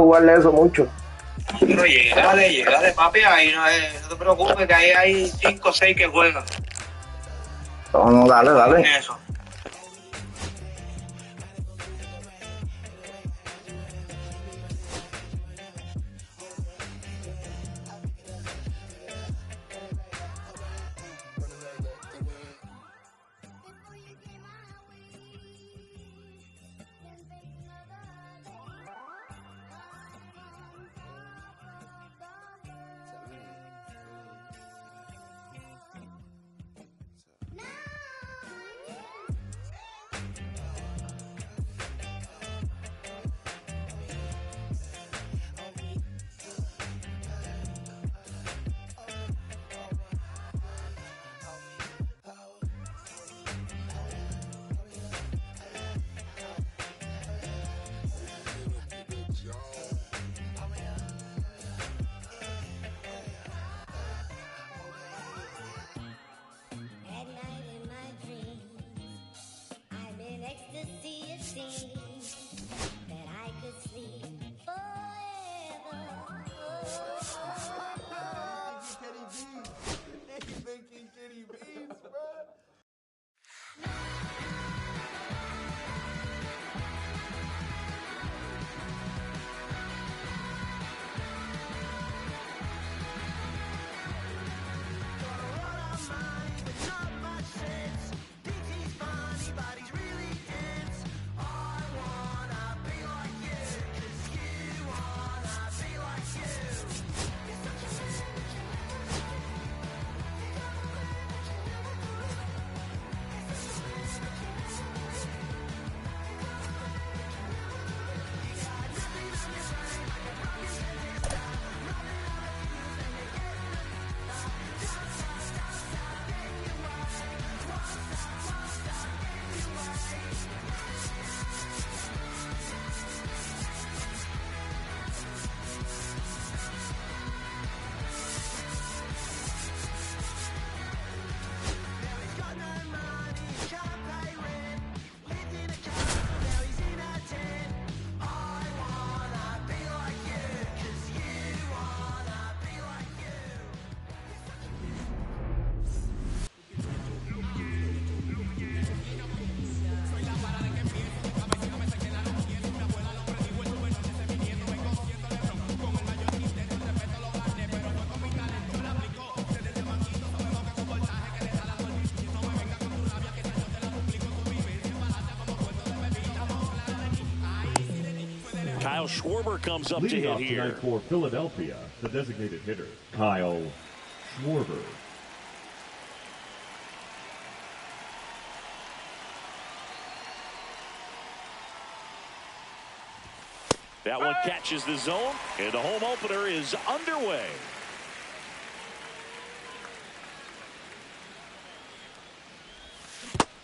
jugarle eso mucho. Pero llegale, papi, ahí no te preocupes, que ahí hay 5 o 6 que juegan. No, dale. Eso. Kyle Schwarber comes up Leading to hit off here. tonight for Philadelphia, the designated hitter, Kyle Schwarber. That one catches the zone, and the home opener is underway.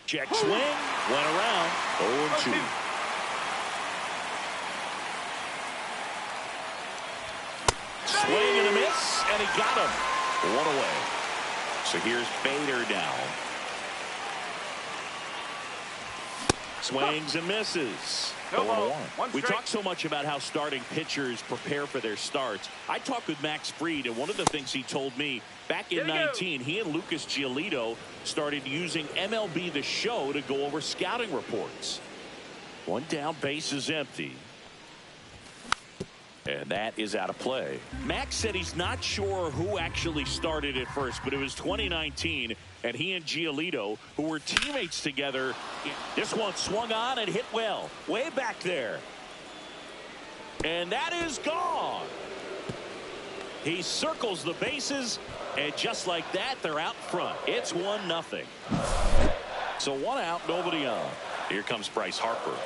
Check swing, went around, 0-2. Swing and a miss, and he got him. One away. So here's Bader down. Swings and misses. 0-1. We talk so much about how starting pitchers prepare for their starts. I talked with Max Fried, and one of the things he told me back in 19, he and Lucas Giolito started using MLB The Show to go over scouting reports. One down, base is empty. And that is out of play. Max said he's not sure who actually started at first, but it was 2019, and he and Giolito, who were teammates together, this one swung on and hit well, way back there. And that is gone. He circles the bases, and just like that, they're out front. It's 1-0. So one out, nobody on. Here comes Bryce Harper.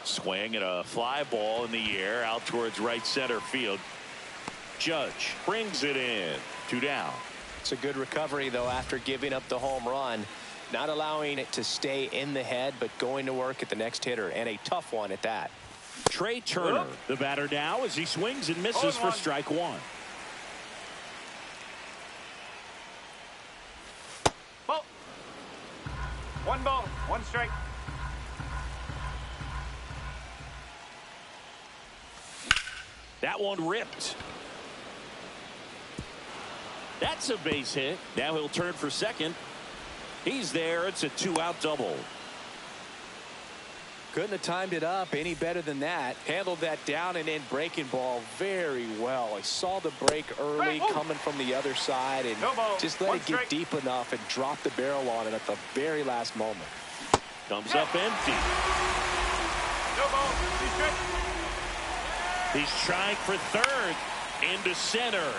Swing and a fly ball in the air out towards right center field. Judge brings it in. 2 down. It's a good recovery, though, after giving up the home run. Not allowing it to stay in the head, but going to work at the next hitter, and a tough one at that. Trey Turner, the batter now, as he swings and misses for strike 1. Ball. 1 ball, 1 strike. That one ripped. That's a base hit. Now he'll turn for second. He's there. It's a 2-out double. Couldn't have timed it up any better than that. Handled that down and in breaking ball very well. He saw the break early coming from the other side and just let it get deep enough and drop the barrel on it at the very last moment. Comes up empty. No ball. He's trying for third. Into center.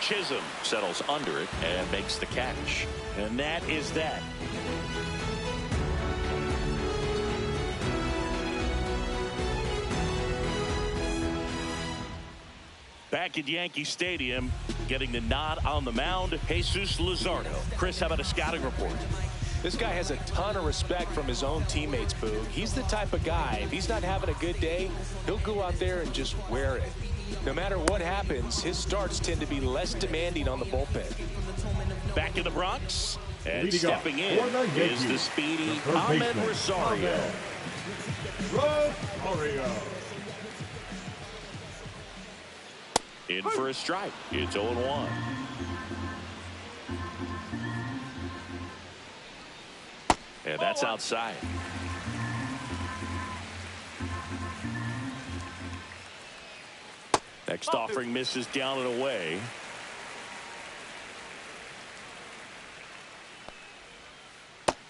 Chisholm settles under it and makes the catch. And that is that. Back at Yankee Stadium, getting the nod on the mound, Jesus Luzardo. Chris, how about a scouting report? This guy has a ton of respect from his own teammates, Boog. He's the type of guy, if he's not having a good day, he'll go out there and just wear it. No matter what happens, his starts tend to be less demanding on the bullpen. Back in the Bronx, and Leading stepping in is the speedy Ahmed Rosario. In for a strike. It's 0-1. And that's outside. Next offering misses down and away.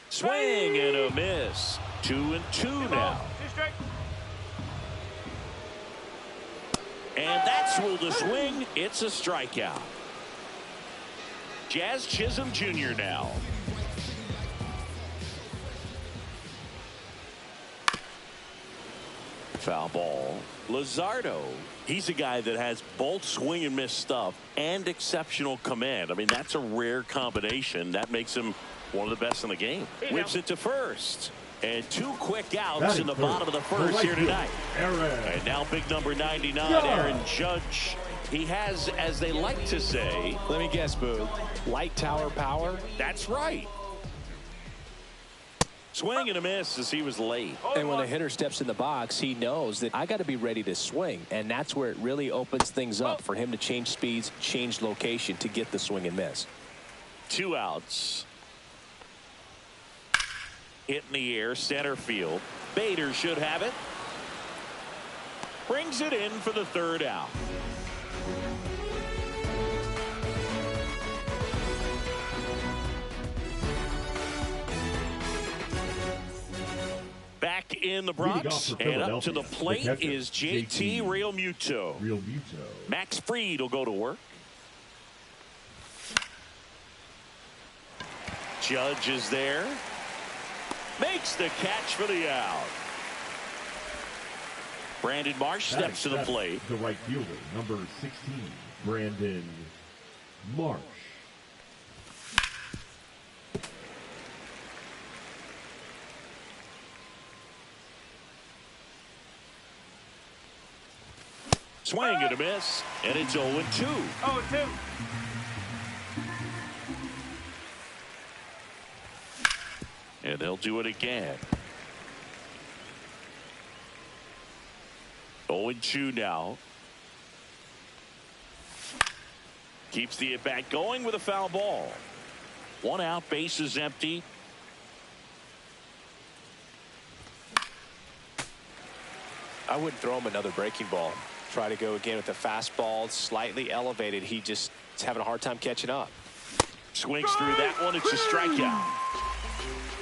Swing and a miss. 2-2 now. And that's ruled a swing. It's a strikeout. Jazz Chisholm Jr. now. Foul ball. Luzardo, he's a guy that has both swing and miss stuff and exceptional command. I mean, that's a rare combination. That makes him one of the best in the game. Whips it to first. And 2 quick outs in the bottom of the first here tonight. And now big number 99, Aaron Judge. He has, as they like to say, let me guess, Boog, light tower power? That's right. Swing and a miss as he was late. And when a hitter steps in the box, he knows that I got to be ready to swing. And that's where it really opens things up for him to change speeds, change location to get the swing and miss. 2 outs. Hit in the air, center field. Bader should have it. Brings it in for the 3rd out. Back in the Bronx, and up to the plate is JT Realmuto. Max Fried will go to work. Judge is there. Makes the catch for the out. Brandon Marsh steps to the plate. The right fielder, number 16, Brandon Marsh. Swing and a miss, and it's 0-2. 0-2. And they'll do it again. 0-2 now. Keeps the at-bat going with a foul ball. 1 out, base is empty. I wouldn't throw him another breaking ball. Try to go again with the fastball, slightly elevated. He just is having a hard time catching up. Swings through that one. It's a strikeout.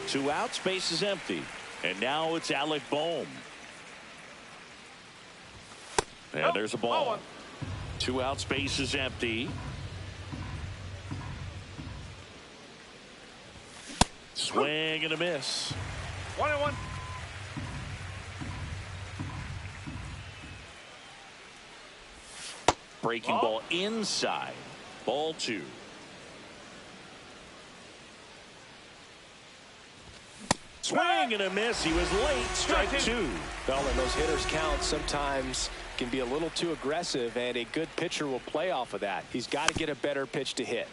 2 outs, base is empty. And now it's Alec Bohm. And there's a ball. 2 outs, base is empty. Swing and a miss. 1-1. Breaking ball inside. Ball 2. Swing and a miss. He was late. Strike 2. Well, and those hitters count sometimes can be a little too aggressive, and a good pitcher will play off of that. He's got to get a better pitch to hit.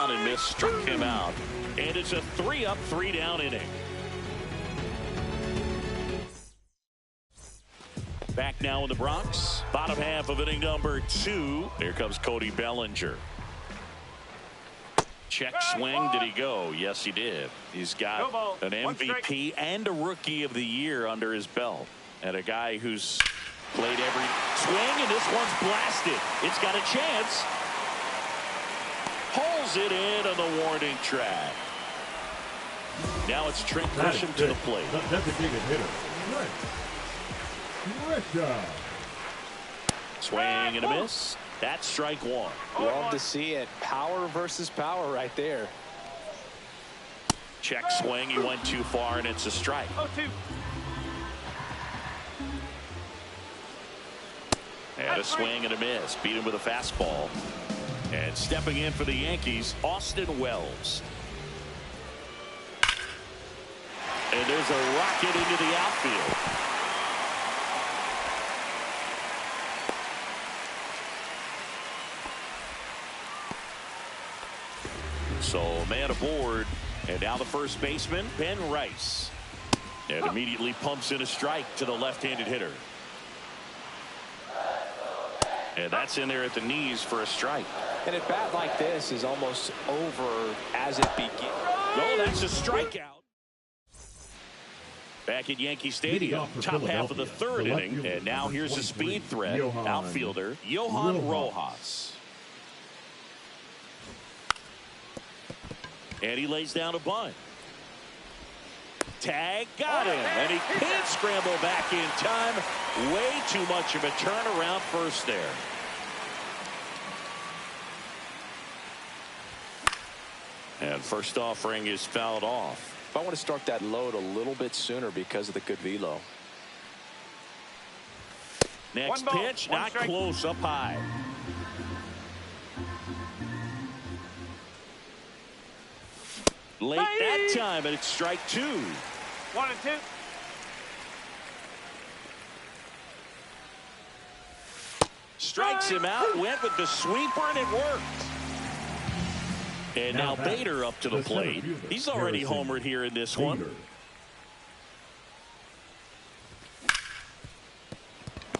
on and missed, struck him out. And it's a 3-up, 3-down inning. Back now in the Bronx. Bottom half of inning number 2. Here comes Cody Bellinger. Check swing. Did he go? Yes, he did. He's got an MVP and a Rookie of the Year under his belt. And a guy who's played every swing, and this one's blasted. It's got a chance. Pulls it in on the warning track. Now it's Trent Grisham to the plate. The designated hitter, Grisham. Swing and a miss. That's strike 1. Love to see it. Power versus power right there. Check swing. He went too far, and it's a strike. 0-2. And a swing and a miss. Beat him with a fastball. And stepping in for the Yankees, Austin Wells. And there's a rocket into the outfield. So man aboard, and now the first baseman, Ben Rice. And immediately pumps in a strike to the left-handed hitter. And that's in there at the knees for a strike. And a bat like this is almost over as it begins. No, that's a strikeout. Back at Yankee Stadium, top half of the 3rd inning, and now here's a speed threat, outfielder Johan Rojas. And he lays down a bunt. Tag, got him, and he can't scramble back in time. Way too much of a turnaround first there. And first offering is fouled off. I want to start that load a little bit sooner because of the good velo. Next pitch, not close, up high. Late that time, and it's strike 2. 1-2. Strikes him out, went with the sweeper, and it worked. And now Bader up to the plate. He's already homered here in this one.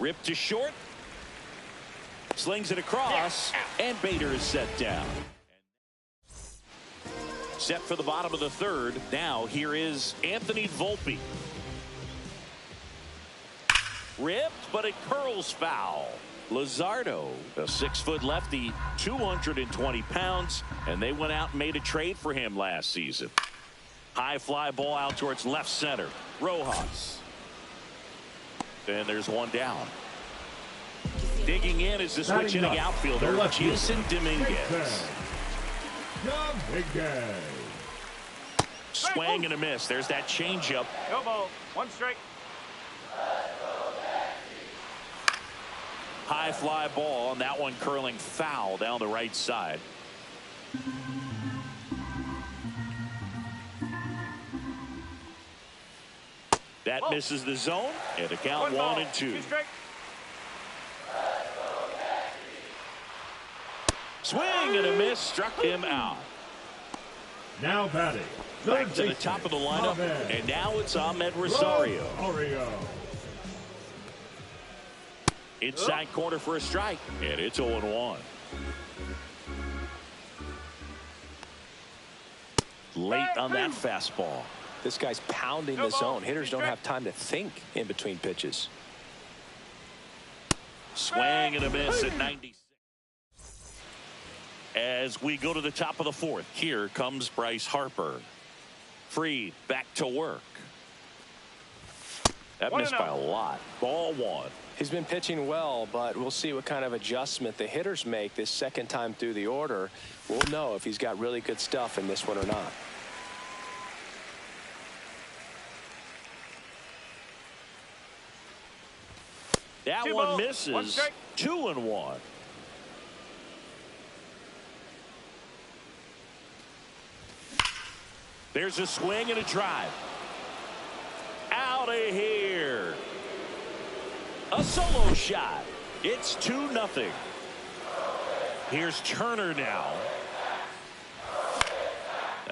Ripped to short. Slings it across, and Bader is set down. Set for the bottom of the 3rd. Now here is Anthony Volpe. Ripped, but it curls foul. Luzardo, a 6-foot lefty, 220 pounds, and they went out and made a trade for him last season. High fly ball out towards left center. Rojas. And there's one down. Digging in is the switch hitting outfielder, Jason Dominguez. Swing and a miss. There's that changeup. No ball. 1 strike. High fly ball, and that one curling foul down the right side. That misses the zone, and the count 1-2. 2 strike. Swing and a miss, struck him out. Now batting. Back to the top of the lineup, and now it's Ahmed Rosario. Inside corner for a strike, and it's 0-1. Late on that fastball. This guy's pounding the zone. Hitters don't have time to think in between pitches. Swing and a miss at 96. As we go to the top of the 4th, here comes Bryce Harper. Free, back to work. That missed by a lot. Ball 1. He's been pitching well, but we'll see what kind of adjustment the hitters make this second time through the order. We'll know if he's got really good stuff in this one or not. That one misses. 2-1. There's a swing and a drive. Out of here. A solo shot. It's 2-0. Here's Turner now.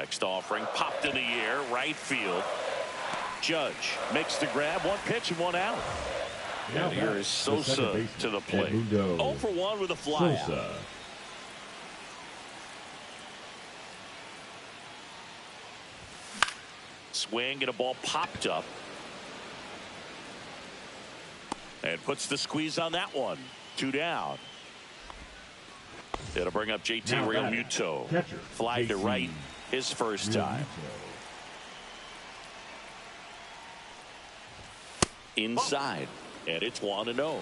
Next offering popped in the air, right field. Judge makes the grab, one pitch and one out. Now And here is Sosa to the plate. 0 for 1 with a fly out. Swing and a ball popped up. And puts the squeeze on that one. 2 down. It'll bring up JT Realmuto. Fly to right his first time. Inside. And it's 1-0.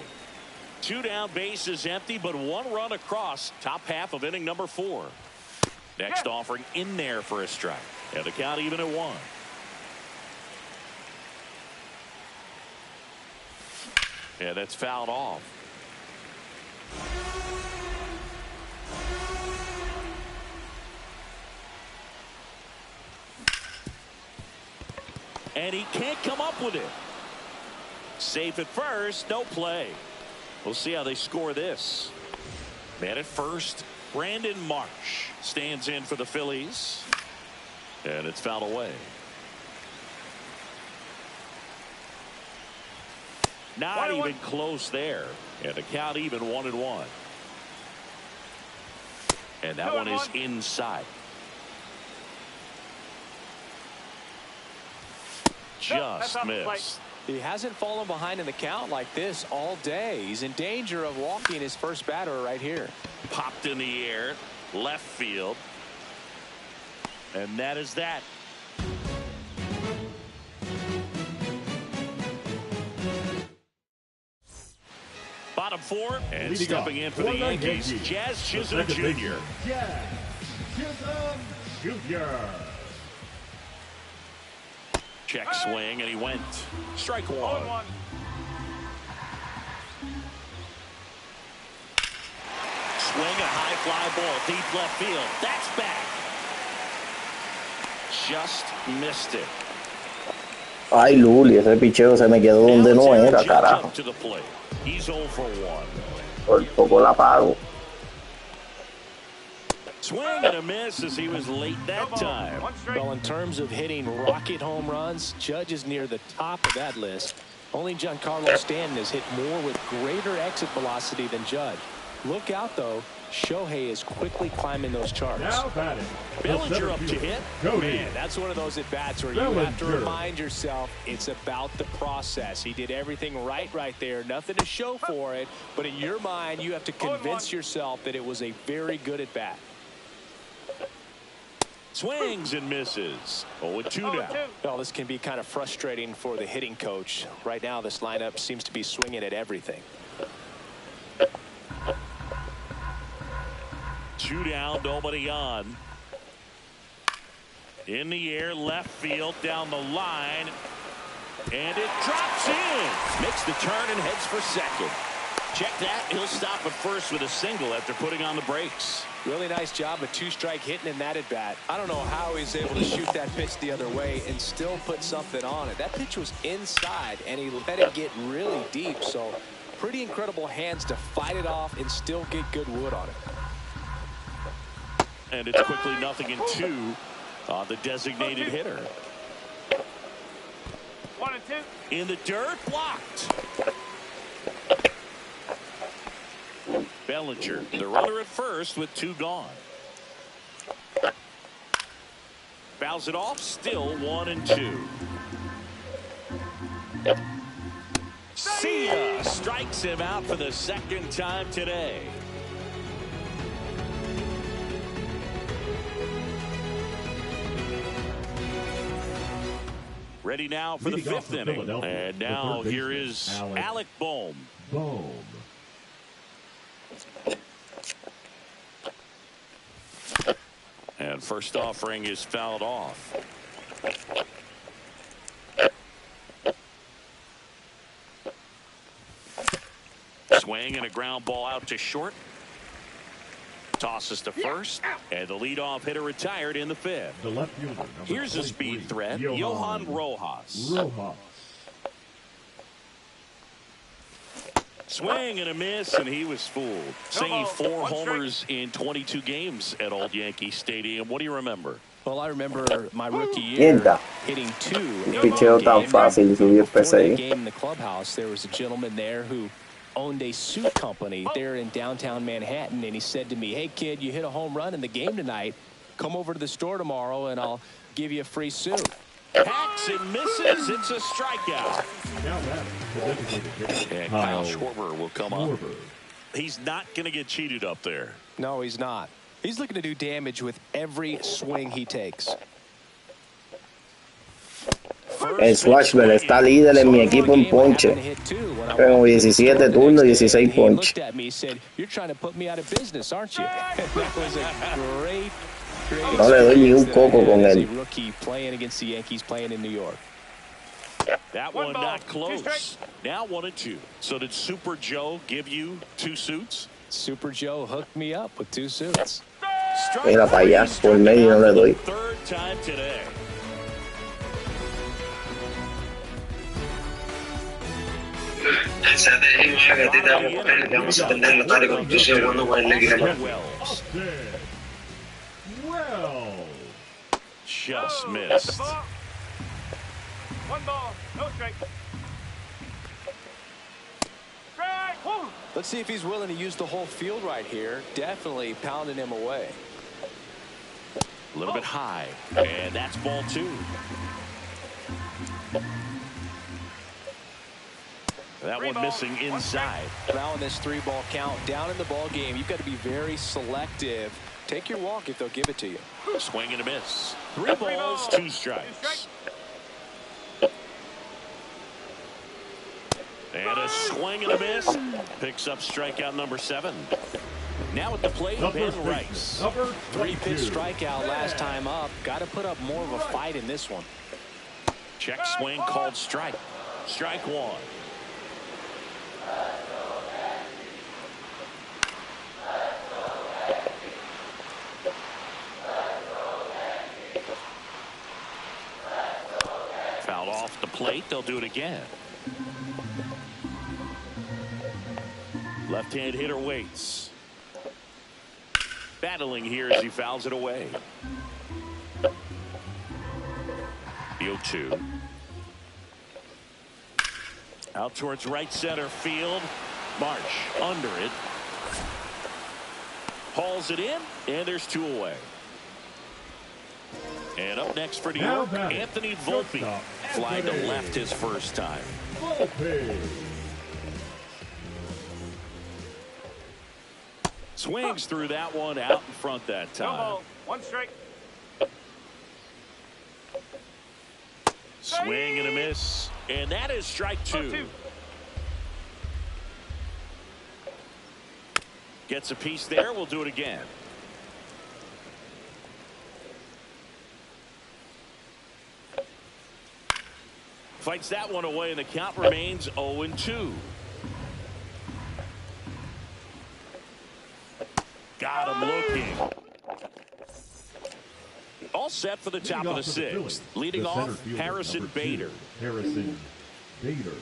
2 down, bases empty, but 1 run across. Top half of inning number 4. Next offering in there for a strike. And the count even at 1. And that's fouled off. And he can't come up with it. Safe at first, no play. We'll see how they score this. Man at first, Brandon Marsh stands in for the Phillies. And it's fouled away. Not even close there. And the count even 1-1. And that one is inside. Just missed. He hasn't fallen behind in the count like this all day. He's in danger of walking his first batter right here. Popped in the air, left field. And that is that. Bottom 4, and leading stepping in for the Yankees, Jazz Chisholm Jr. Jazz Chisholm Jr. Check swing, and he went. Strike 1. Swing, a high fly ball, deep left field. That's back. Just missed it. Ay, Luli, ese picheo se me quedó donde no era, carajo. To the plate. He's 0 for 1. Por poco la pago. Swing and a miss as he was late that time. Well, in terms of hitting rocket home runs, Judge is near the top of that list. Only Giancarlo Stanton has hit more with greater exit velocity than Judge. Look out, though. Shohei is quickly climbing those charts. Now batting. Bellinger up to hit. Man, that's one of those at-bats where you have to remind yourself it's about the process. He did everything right there. Nothing to show for it. But in your mind, you have to convince yourself that it was a very good at-bat. Swings and misses. 0-2 now. Well, this can be kind of frustrating for the hitting coach. Right now, this lineup seems to be swinging at everything. 2 down, nobody on. In the air, left field, down the line. And it drops in. Makes the turn and heads for second. Check that. He'll stop at first with a single after putting on the brakes. Really nice job of 2-strike hitting in that at bat. I don't know how he's able to shoot that pitch the other way and still put something on it. That pitch was inside and he let it get really deep. So pretty incredible hands to fight it off and still get good wood on it. And it's quickly 0-2 on the designated hitter. 1-2. In the dirt, blocked. Bellinger, the runner at first with 2 gone. Fouls it off, still 1-2. Sia strikes him out for the second time today. Ready now for the 5th inning. And now here is Alec Bohm. And first offering is fouled off. Swing and a ground ball out to short. Tosses to first, and the leadoff hitter retired in the 5th. The left fielder, here's a speed threat, Johan Rojas. Swing and a miss, and he was fooled. Singing 4 homers in 22 games at Old Yankee Stadium. What do you remember? Well, I remember my rookie year Mierda. hitting 2 in Un one picheo tan game. fácil de subir Before that PCI. game in the clubhouse, there was a gentleman there who owned a suit company there in downtown Manhattan, and he said to me, "Hey, kid, you hit a home run in the game tonight. Come over to the store tomorrow, and I'll give you a free suit." Hacks and misses. It's a strikeout. Now that's the designated hitter. And Kyle Schwarber will come up. Schwarber. He's not going to get cheated up there. No, he's not. He's looking to do damage with every swing he takes. El Swashbell está líder en mi equipo en ponche. Tengo 17 turnos, 16 ponches. You're trying to put me out of business, aren't you? That was a great No le doy ni un coco con él. Rookie playing against the Yankees, playing in New York. That one not close. Now 1-2. So did Super Joe give you 2 suits? Super Joe hooked me up with 2 suits. Mira para allá, por medio no le doy. Third time today. Pensate que a ti te vamos a poner, que vamos a perder la tarde con tu segundo con el equipo. Well. Just missed. One ball, no strike. Let's see if he's willing to use the whole field right here. Definitely pounding him away. A little bit high, and that's ball 2. That one missing inside. Now in this 3-ball count, down in the ball game, you've got to be very selective. Take your walk if they'll give it to you. Swing and a miss. 3 balls, 2 strikes. And a swing and a miss. Picks up strikeout number 7. Now at the plate, Ben Rice. 3-pitch strikeout last time up. Got to put up more of a fight in this one. Check swing called strike. Strike 1. Fouled off the plate. They'll do it again. Left-hand hitter waits. Battling here as he fouls it away. The 0-2. Out towards right center field. Marsh under it. Hauls it in, and there's 2 away. And up next for New York, Anthony Volpe. Fly to left his first time. Swings through that one out in front that time. No ball, 1 strike. Swing and a miss. And that is strike 2. Gets a piece there. We'll do it again. Fights that one away, and the count remains 0-2. Got him looking. All set for the top of the 6th. Leading off, Harrison Bader. Harrison Bader.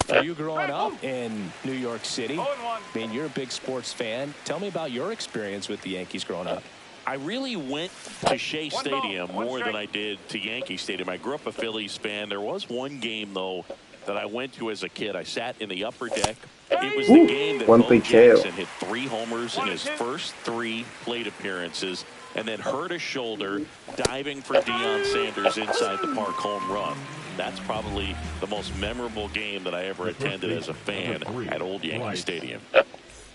Are you growing up in New York City? I mean, you're a big sports fan. Tell me about your experience with the Yankees growing up. I really went to Shea Stadium more than I did to Yankee Stadium. I grew up a Phillies fan. There was one game, though, that I went to as a kid. I sat in the upper deck. It was the game that Bo Jackson hit 3 homers in his first 3 plate appearances and then hurt his shoulder diving for Deion Sanders inside the park home run. That's probably the most memorable game that I ever attended as a fan at Old Yankee Stadium.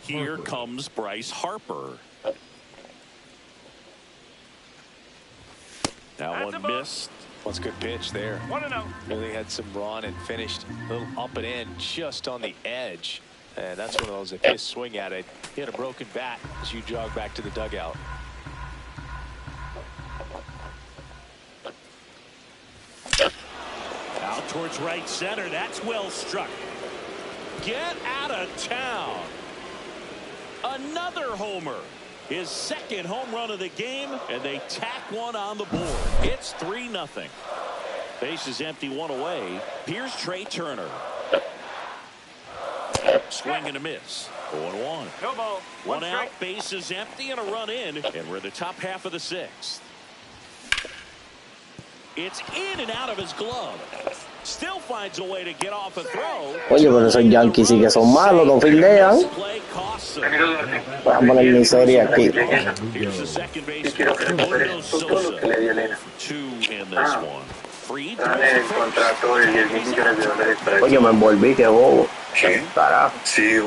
Here comes Bryce Harper. That one missed. That's a good pitch there. 1-0. Really had some run and finished a little up and in just on the edge. And that's one of those, if you swing at it, you had a broken bat as you jog back to the dugout. Out towards right center. That's well struck. Get out of town. Another homer. His 2nd home run of the game, and they tack one on the board. It's 3-0. Base is empty, 1 away. Here's Trey Turner. Swing and a miss. 0-1. No ball. One out, base is empty, and a run in, and we're in the top half of the sixth. It's in and out of his glove. Still finds a way to get off a throw. Oye, pero esos Yankees sí que son malos, no fildean. Voy a poner miseria aquí. Here's the second base. Sosa. 2 in this one. Free. el contrato de $10 millones para Oye, me envolví, qué bobo. Carajo. Sí,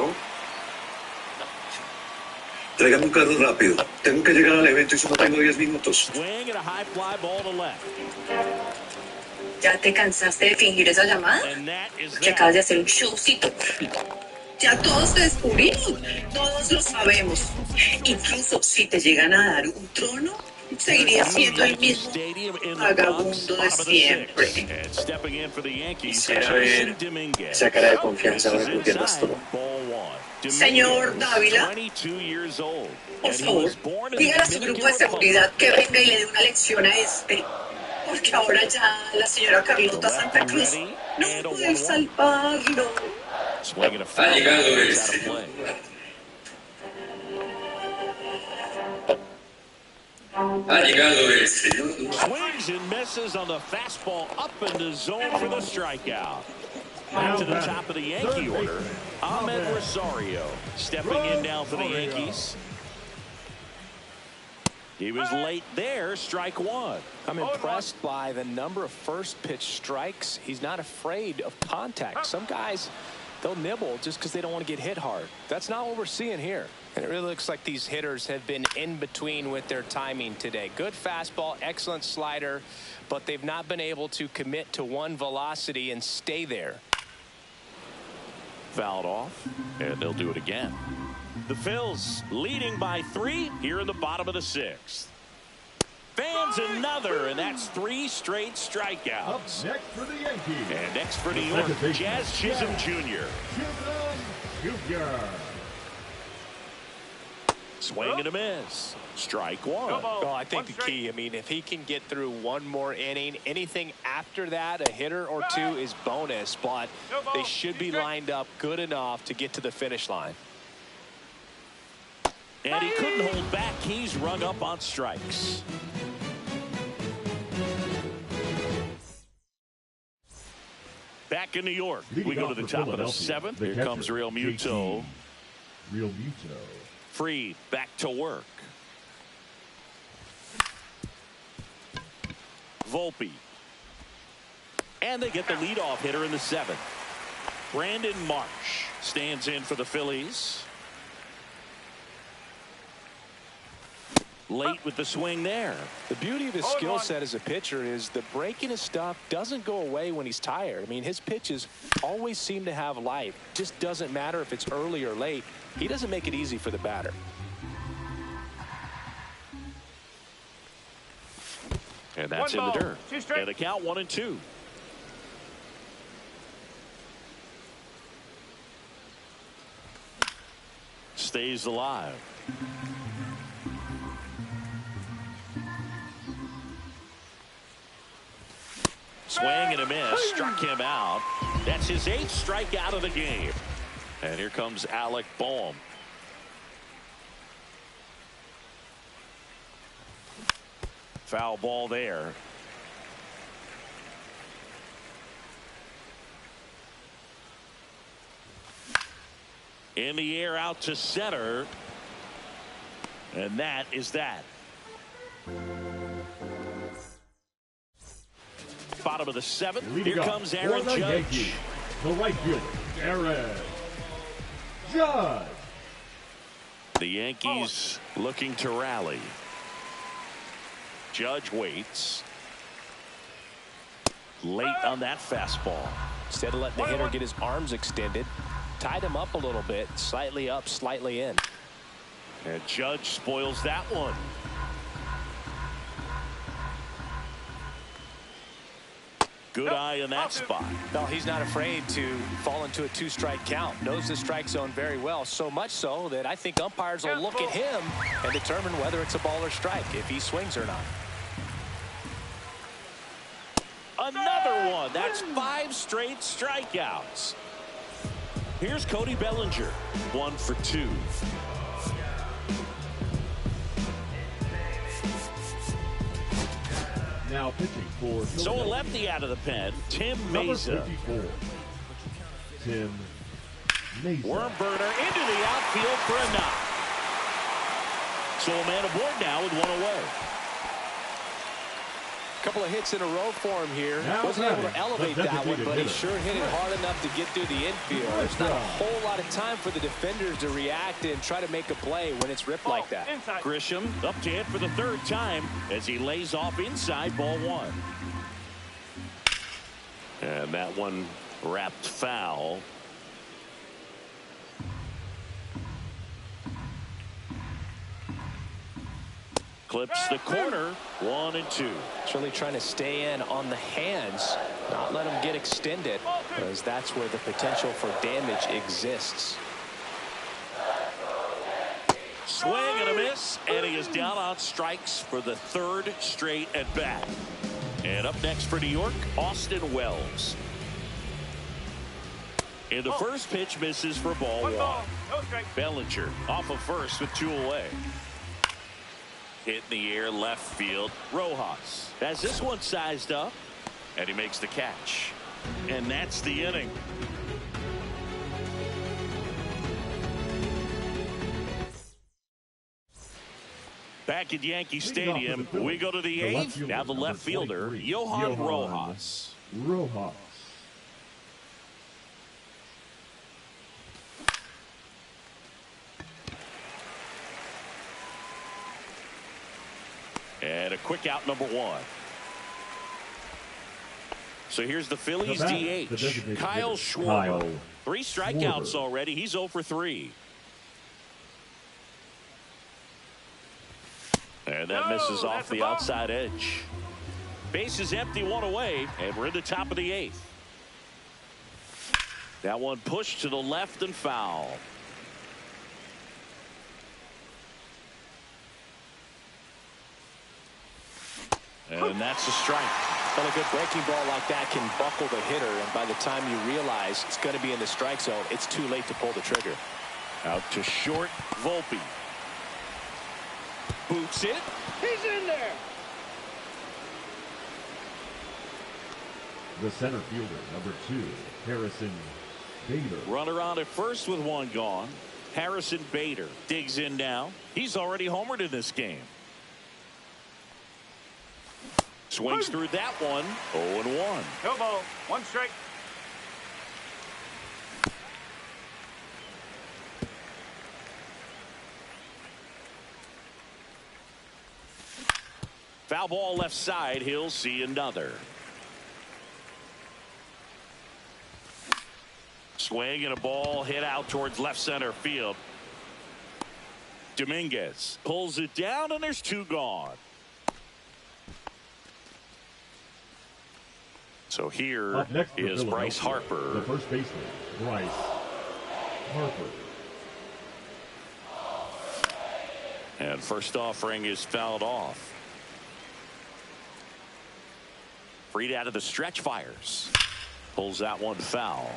tráigame un carro rápido. Tengo que llegar al evento y solo tengo 10 minutos. Swing and a high fly ball to left. ¿Ya te cansaste de fingir esa llamada? Que acabas de hacer un showcito. Ya todos te descubrimos, todos lo sabemos. Incluso si te llegan a dar un trono, seguirías siendo el mismo vagabundo de siempre. Quisiera ver esa cara de confianza ahora que lo pierdas todo. Señor Dávila, por favor, dígale a su grupo de seguridad que venga y le dé una lección a este. Porque ahora ya la señora Carlota Santa Cruz no puede salvarlo. Ha llegado ese. Ha llegado el señor. Swings and misses on the fastball up in the zone for the strikeout. Back to the top of the Yankee order. Ahmed Rosario stepping in now for the Yankees. He was late there, strike one. I'm impressed by the number of first pitch strikes. He's not afraid of contact. Some guys, they'll nibble just because they don't want to get hit hard. That's not what we're seeing here. And it really looks like these hitters have been in between with their timing today. Good fastball, excellent slider, but they've not been able to commit to one velocity and stay there. Fouled off, and they'll do it again. The Phils leading by 3 here in the bottom of the sixth. Fans another, and that's 3 straight strikeouts. Up next for the Yankees. And next for New York, Jazz Chisholm Jr. Swing and a miss. Strike one. Oh, I think the key, I mean, if he can get through one more inning, anything after that, a hitter or two is bonus, but they should be lined up good enough to get to the finish line. And he couldn't hold back. He's rung up on strikes. Back in New York, we go to the top of the 7th. Here comes Real Muto. Free, back to work. Volpe. And they get the leadoff hitter in the 7th. Brandon Marsh stands in for the Phillies. Late with the swing there. The beauty of his skill set as a pitcher is the breaking his stuff doesn't go away when he's tired. I mean, his pitches always seem to have life. Just doesn't matter if it's early or late. He doesn't make it easy for the batter. And that's in the dirt. And the count 1-2. Stays alive. Swing and a miss. Struck him out. That's his 8th strikeout of the game. And here comes Alec Boehm. Foul ball there. In the air out to center. And that is that. Bottom of the 7th. Here comes Aaron Judge. The right fielder, Aaron Judge. The Yankees looking to rally. Judge waits. Late on that fastball. Instead of letting the hitter get his arms extended, tied him up a little bit, slightly up, slightly in. And Judge spoils that one. Good eye in that spot. No, he's not afraid to fall into a 2-strike count. Knows the strike zone very well. So much so that I think umpires will look at him and determine whether it's a ball or strike, if he swings or not. Another one. That's 5 straight strikeouts. Here's Cody Bellinger, 1 for 2. Now pitching for So a lefty out of the pen, Tim Mesa. Tim Mesa. Worm burner into the outfield for a knock. So a man aboard now with 1 away. Couple of hits in a row for him here. Now wasn't able to elevate that one, but he sure hit it hard enough to get through the infield. There's not a whole lot of time for the defenders to react and try to make a play when it's ripped like that. Inside. Grisham up to hit for the 3rd time as he lays off inside, ball 1. And that one wrapped foul. Clips the corner, 1 and 2. Certainly trying to stay in on the hands, not let them get extended, because that's where the potential for damage exists. Swing and a miss, and he is down on strikes for the 3rd straight at bat. And up next for New York, Austin Wells. And the first pitch misses for ball 1. No strike. Bellinger off of first with 2 away. Hit in the air left field. Rojas has this one sized up, and he makes the catch. And that's the inning. Back at Yankee Stadium, we go to the 8th. Now the left fielder, Johan Rojas. And a quick out, number 1. So here's the Phillies DH, Kyle Schwarber. 3 strikeouts already. He's 0 for 3. And that misses off the outside edge. Base is empty, 1 away, and we're in the top of the 8th. That one pushed to the left and foul. And that's a strike. Well, a good breaking ball like that can buckle the hitter, and by the time you realize it's going to be in the strike zone, it's too late to pull the trigger. Out to short, Volpe. Boots it. He's in there. The center fielder, number 2, Harrison Bader. Runner on at first with 1 gone. Harrison Bader digs in now. He's already homered in this game. Swings through that one. 0-1. No ball. 1 strike. Foul ball left side. He'll see another. Swing and a ball hit out towards left center field. Dominguez pulls it down, and there's 2 gone. So here is Bryce Harper. The first baseman, Bryce Harper. And first offering is fouled off. Freed out of the stretch, fires. Pulls that one foul.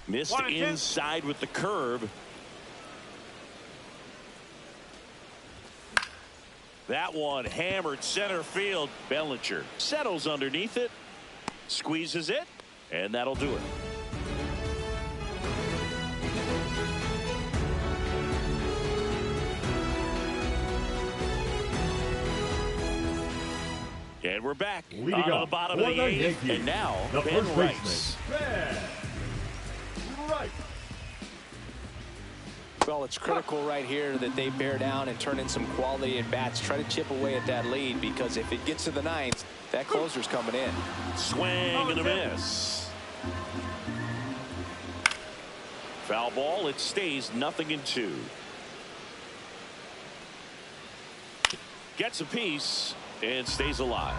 Missed inside with the curve. That one hammered center field. Bellinger settles underneath it, squeezes it, and that'll do it. And we're back on the bottom of the 8th, and now Ben Rice. Well, it's critical right here that they bear down and turn in some quality at bats. Try to chip away at that lead, because if it gets to the 9th, that closer's coming in. Swing and a miss. Foul ball. It stays 0-2. Gets a piece and stays alive.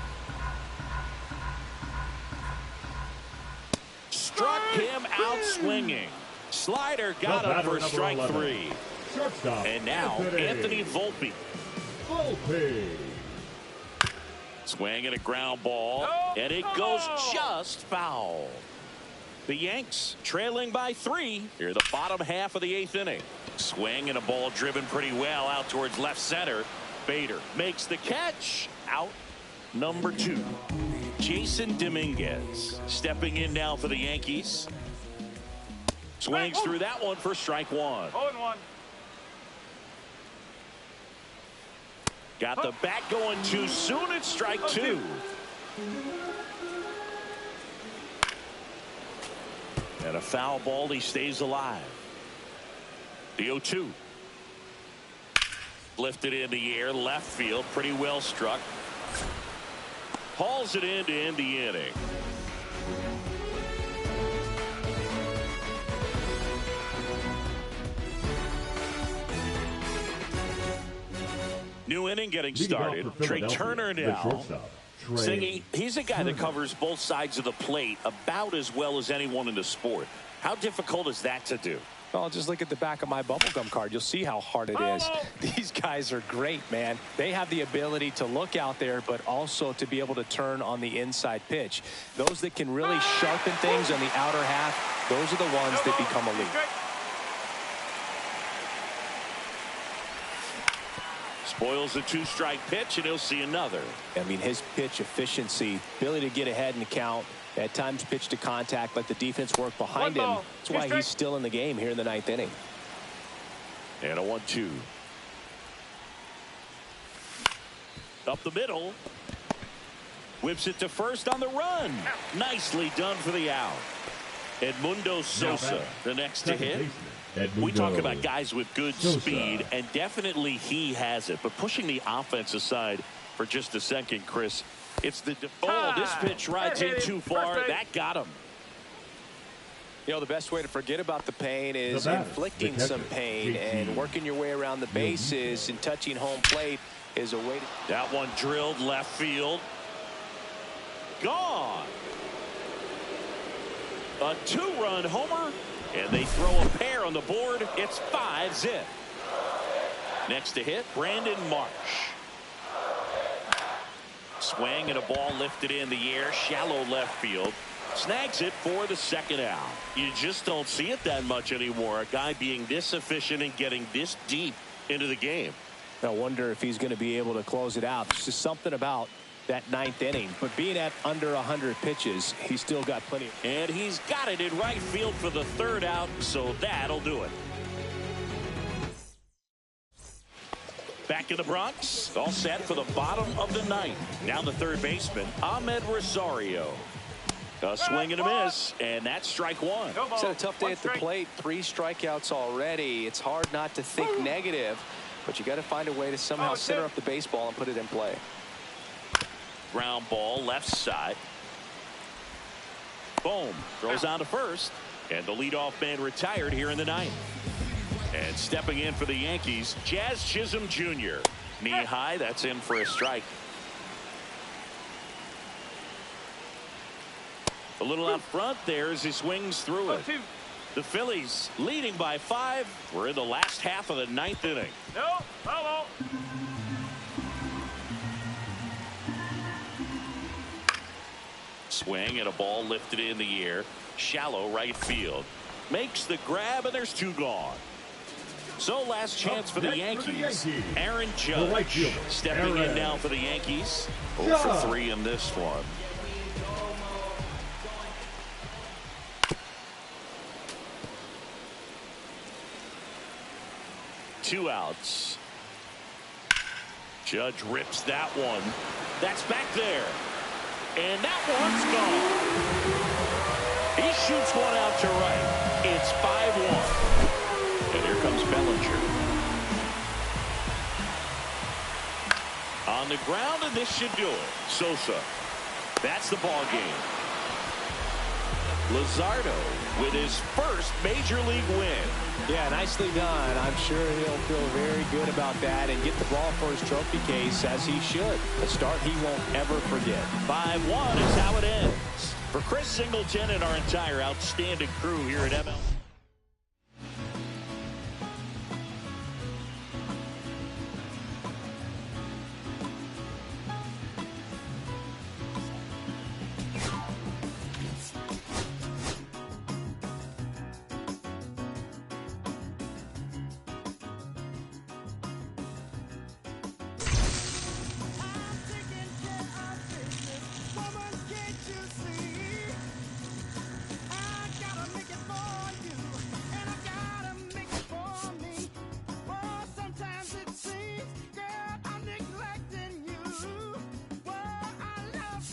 Struck him out swinging. Slider got him for strike 3. Shortstop, and now Anthony Volpe. Swing and a ground ball, and it goes just foul. The Yanks trailing by 3 here the bottom half of the 8th inning. Swing and a ball driven pretty well out towards left center. Bader makes the catch. Out number 2. Jason Dominguez stepping in now for the Yankees. Swings through that one for strike 1. 0-1. Got the bat going too soon. It's strike 2. And a foul ball. He stays alive. The 0-2. Lifted in the air, left field, pretty well struck. Hauls it in to end the inning. New inning getting started. Trey Turner now. Singy, he's a guy that covers both sides of the plate about as well as anyone in the sport. How difficult is that to do? Well, just look at the back of my bubblegum card. You'll see how hard it is. These guys are great, man. They have the ability to look out there, but also to be able to turn on the inside pitch. Those that can really sharpen things on the outer half, those are the ones that become elite. Spoils a 2-strike pitch, and he'll see another. I mean, his pitch efficiency, ability to get ahead in the count, at times pitch to contact, let the defense work behind him. That's why he's still in the game here in the 9th inning. And a 1-2. Up the middle. Whips it to first on the run. Nicely done for the out. Edmundo Sosa, the next to hit. We talk about guys with good speed, and definitely he has it. But pushing the offense aside for just a second, Chris, it's the this pitch rides in too far. That got him. You know, the best way to forget about the pain is inflicting some pain, and working your way around the bases and touching home plate is a way to... That one drilled left field. Gone. A 2-run homer, and they throw a pair on the board. It's 5-zip. Next to hit, Brandon Marsh. Swing and a ball lifted in the air, shallow left field. Snags it for the second out. You just don't see it that much anymore. A guy being this efficient and getting this deep into the game. I wonder if he's going to be able to close it out. There's just something about that 9th inning. But being at under 100 pitches, he's still got plenty. And he's got it in right field for the 3rd out, so that'll do it. Back in the Bronx, all set for the bottom of the 9th. Now the 3rd baseman, Ahmed Rosario. A swing and a miss, and that's strike 1. He's had a tough day at the plate. 3 strikeouts already. It's hard not to think negative, but you got to find a way to somehow center up the baseball and put it in play. Ground ball left side. Boom. Throws on to first, and the leadoff man retired here in the 9th. And stepping in for the Yankees, Jazz Chisholm Jr. Knee high, that's in for a strike. A little out front there as he swings through it. The Phillies leading by 5. We're in the last half of the 9th inning. No, hello. Swing and a ball lifted in the air. Shallow right field. Makes the grab, and there's 2 gone. So last chance for the Yankees. Aaron Judge stepping in now for the Yankees. 0 for 3 in this one. Two outs. Judge rips that one. That's back there. And that one's gone. He shoots one out to right. It's 5-1. And here comes Bellinger. On the ground, and this should do it. Sosa. That's the ball game. Luzardo with his first major league win. Yeah, nicely done. I'm sure he'll feel very good about that and get the ball for his trophy case, as he should. A start he won't ever forget. 5-1 is how it ends. For Chris Singleton and our entire outstanding crew here at ML.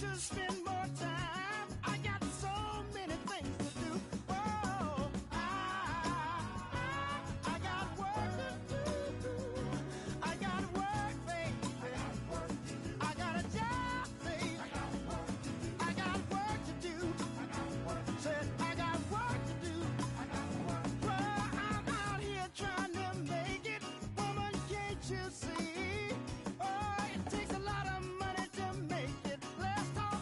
should spend more time. I got so many things to do. Oh, I got work to do. I got work, baby. I got a job, baby. I got work to do. Said I got work to do. Well, I'm out here trying to make it. Woman, can't you see? Oh, it takes a lot of money to make it. Let's talk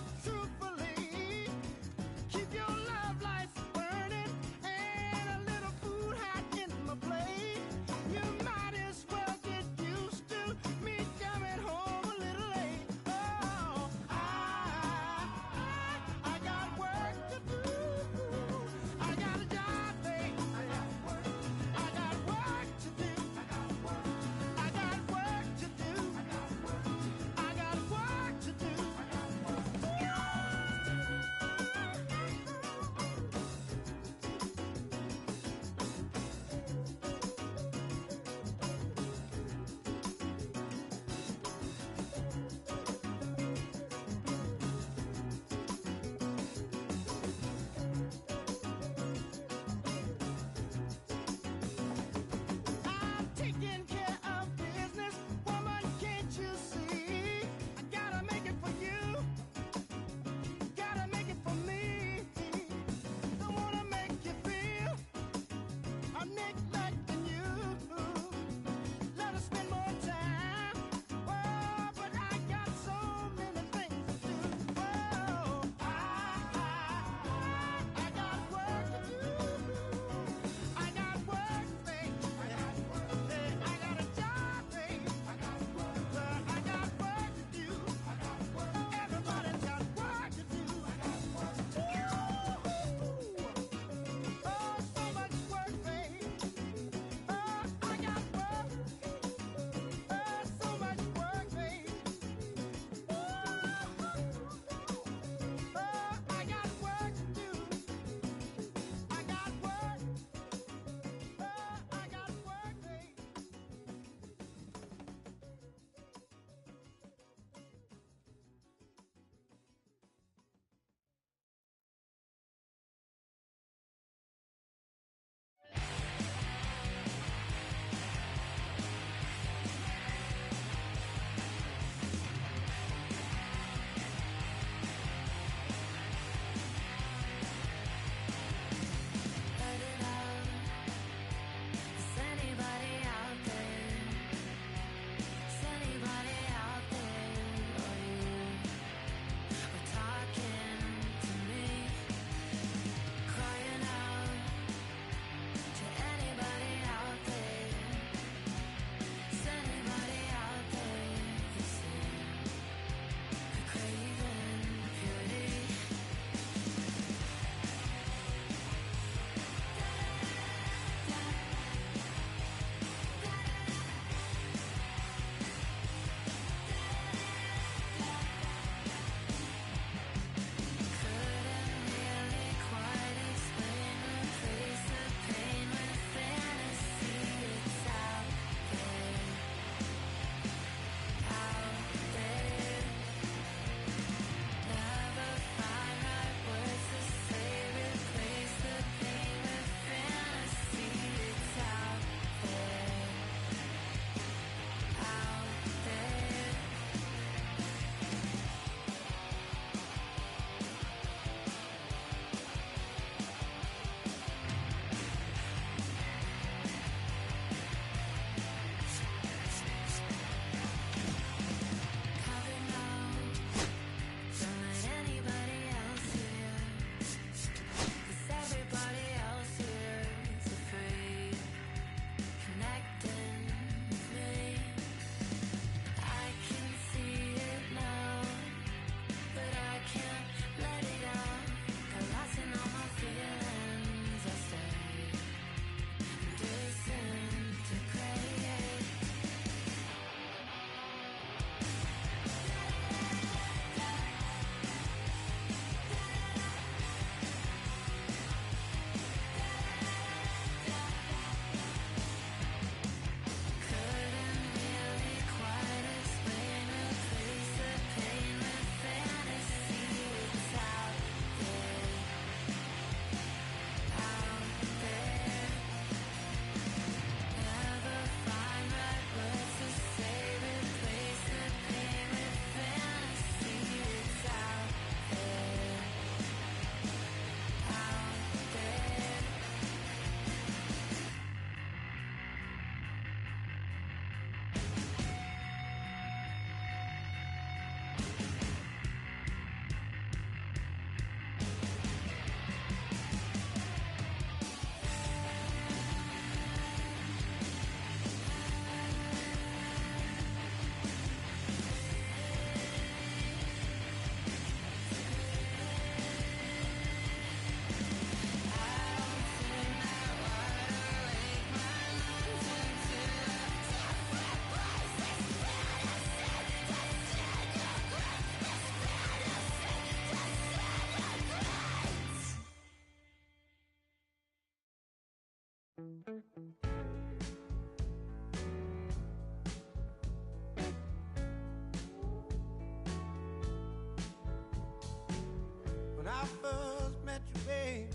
I first met you, baby,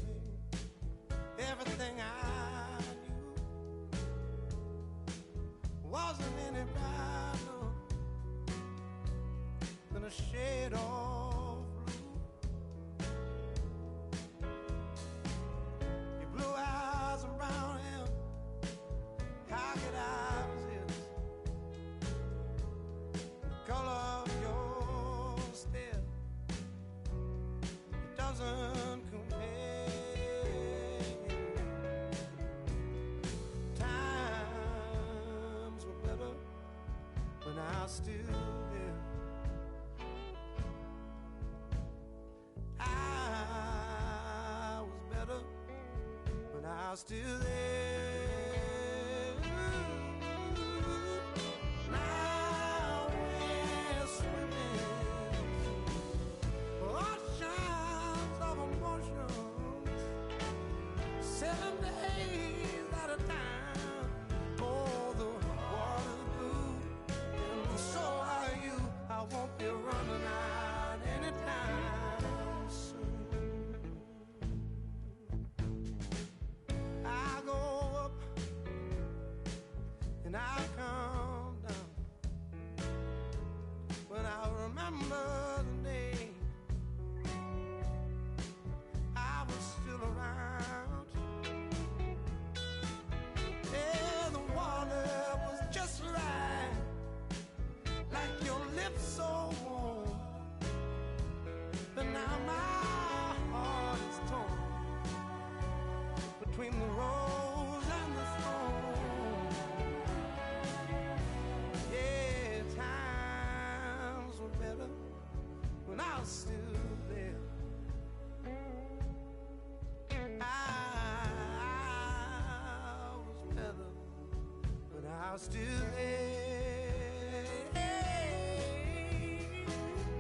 everything I knew wasn't any brighter than a shade of blue. Your blue eyes and brown hair, how could I resist the color of your stare? It doesn't compare. Times were better when I was still there. I was better when I was still there. Now we're swimming oceans of emotions, 7 days at a time. Oh, the water's blue, and so are you. I won't be running out anytime soon. I go up and I come down when I remember the day I was still around. Yeah, the water was just right, like your lips so warm. But now my heart is torn between the rose and the thorn. Yeah, times were better when I was still there. I was better when I was still there.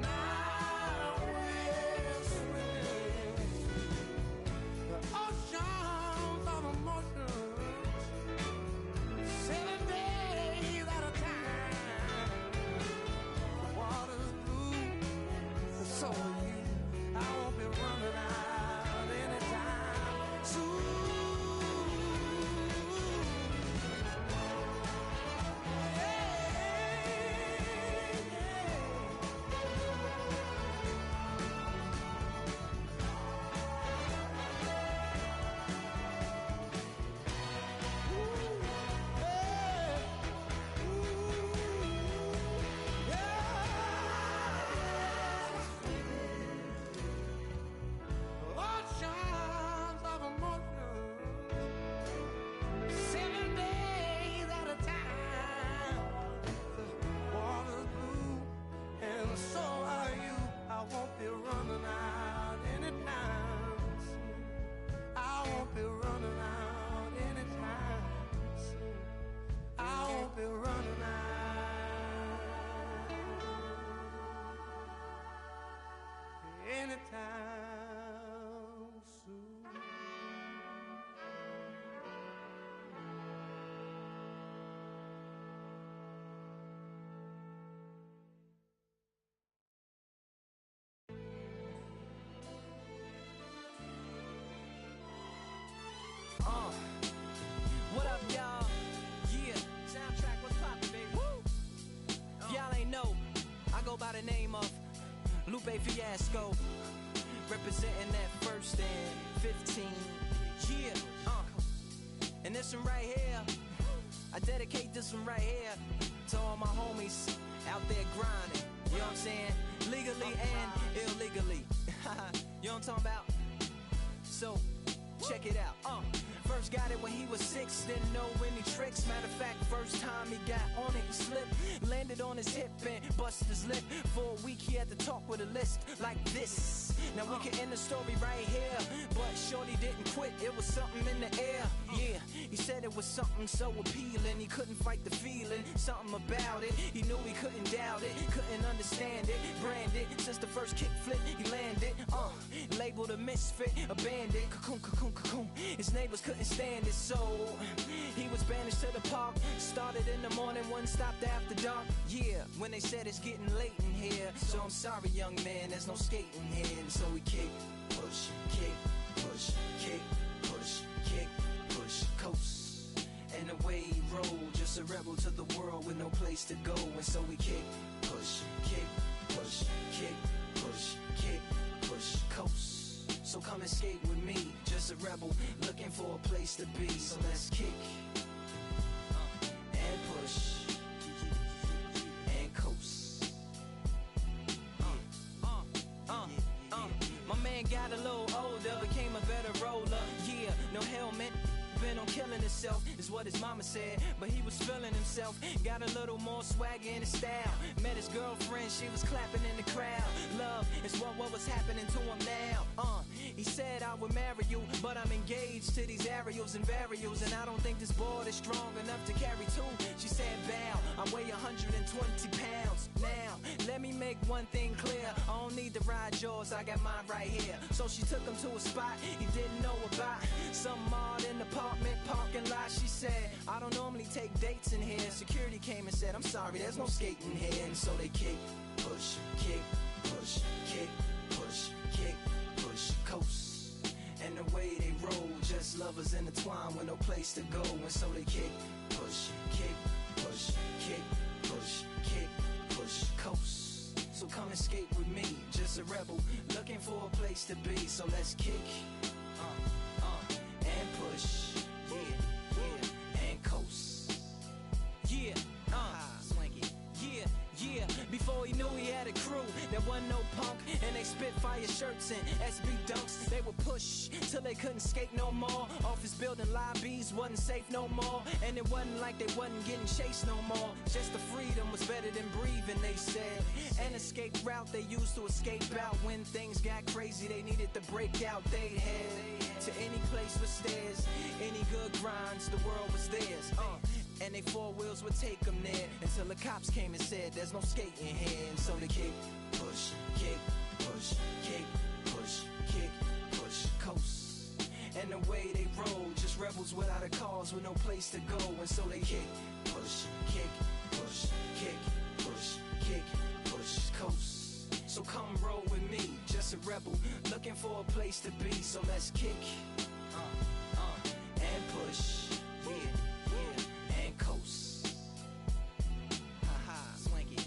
Now we're swimming the oceans of emotions, 7 days at a time. The water's blue, and so are you. I won't be running out anytime soon. Oceans of emotions, 7 days at a time. The water's blue, and so are you. I won't be running out anytime soon. I won't be running out anytime soon. I won't be running out anytime soon. What up, y'all? Yeah. Soundtrack, what's poppin', baby? Woo! Y'all ain't know, I go by the name of Lupe Fiasco, representing that first and 15. Yeah, and this one right here, I dedicate this one right here to all my homies out there grinding. You know what I'm saying? Legally and illegally. You know what I'm talking about? So, check it out. First got it when he was 6, didn't know any tricks. Matter of fact, first time he got on it, he slipped, landed on his hip and busted his lip. For a week he had to talk with a list like this. Now we can end the story right here, but shorty didn't quit, it was something in the air. Yeah, he said it was something so appealing, he couldn't fight the feeling, something about it. He knew he couldn't doubt it, couldn't understand it, branded since the first kick flip he landed. Labeled a misfit, a bandit, cocoon, cocoon, cocoon. His neighbors couldn't stand it, so he was banished to the park. Started in the morning, one stopped after dark. Yeah, when they said it's getting late in here, so I'm sorry, young man, there's no skating here. And so we kick, push, kick, push, kick, push, kick, push, coast. And the way he rolled, just a rebel to the world with no place to go. And so we kick, push, kick, push, kick, push, kick, push, coast. So come and skate with me, just a rebel looking for a place to be. So let's kick and push and coast. My man got a little older, became a better roller. Yeah, no helmet. Been on killing himself, is what his mama said. But he was feeling himself, got a little more swagger in his style. Met his girlfriend, she was clapping in the crowd. Love is what was happening to him now. He said I would marry you, but I'm engaged to these aerials and varials. And I don't think this board is strong enough to carry two. She said bow, I weigh 120 pounds. Now, let me make one thing clear, I don't need to ride yours, I got mine right here. So she took him to a spot he didn't know about. Some odd in the apartment parking lot. She said, I don't normally take dates in here. Security came and said, I'm sorry, there's no skating here. And so they kick, push, kick, push, kick, push, kick, push, coast. And the way they roll, just lovers intertwined with no place to go. And so they kick, push, kick, push, kick, push, kick, push, coast. So come and skate with me, just a rebel looking for a place to be. So let's kick and push, yeah, and coast. Yeah, swanky. Yeah, before he knew he had a crew, there wasn't no punk, and they spit fire shirts and SB dunks. They would push till they couldn't skate no more. Office building lobbies wasn't safe no more, and it wasn't like they wasn't getting chased no more. Just the freedom was better than breathing, they said. An escape route they used to escape out. When things got crazy, they needed to break out. They'd head to any place with stairs, any good grinds, the world was theirs. And they four wheels would take them there until the cops came and said there's no skating here. And so they kick, push, kick, push, kick, push, kick, push, coast. And the way they roll, just rebels without a cause with no place to go. And so they kick, push, kick, push, kick, push, kick, push, coast. So come roll with me, just a rebel looking for a place to be. So let's kick and push, yeah, and coast. Haha, swanky.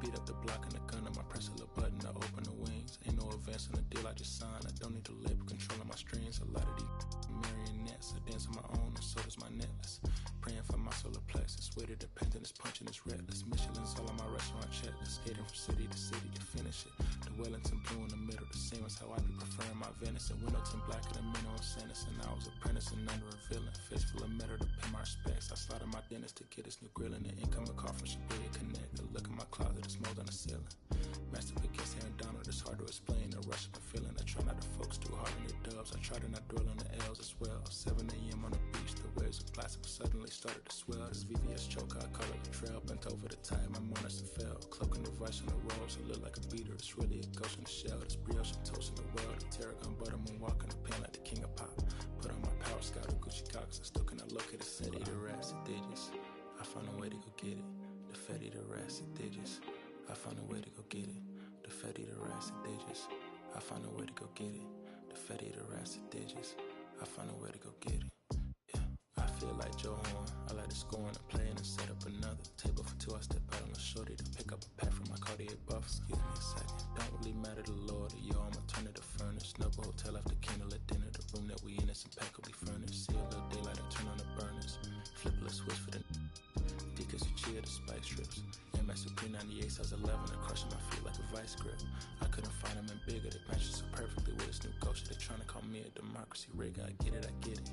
Beat up the block and the gun on my press a little button to open the wings. Ain't no advance on the deal I just signed. I don't need to labor controlling my strings. A lot of these marionettes, I dance on my own and so does my necklace. Praying for my solar plexus. Way to dependent is punching is reckless. Michelin's all on my restaurant checklist. Skating from city to city to finish it. The Wellington blue in the middle, the same as how I be preferring my Venice. And Wellington black and the minnow sentence. And I was apprentice and under a villain. Face full of metal to pay my respects. I slotted my dentist to get his new grilling. The incoming call from Shibuya Connect. The look in my closet is mold on the ceiling. Master against Aaron Donald, it's hard to explain. The rush of a feeling. I try not to focus too hard on the dubs. I try to not dwell on the L's as well. 7 a.m. on the beach, the waves of plastic suddenly started to swell. This VVS choker, I call it a trail. Bent over the tide, my monitors and fell. Cloaking the vice on the rolls, it look like a beater. It's really a ghost in the shell. This brioche and toast in the world. The tarragon butter moon walking the pen like the king of pop. Put on my power scout and Gucci Cox. I still cannot locate a city. The rats, the digits. I found a way to go get it. The fatty, the rats, the digits. I found a way to go get it. The fatty, the rats, the digits. I found a way to go get it. The fatty, the rats, the digits. I found a way to go get it. Yeah, I feel like Joe Horn. I like to score and play and set up another table for two. I step out on the shorty to pick up a pack from my Cartier buff. Excuse me a second. Don't really matter to Lord. Yo, I'ma turn it to furnace. Snubble hotel after candle at dinner. The room that we in is impeccably furnished. See a little daylight, I turn on the burners. Flip a switch for the Deacons who cheer the spice strips. MS P98 size 11 and crushing my feet like a vice grip. I couldn't find them in bigger. They match so perfectly with this new ghost. They're trying to call me a democracy rig. I get it, I get it.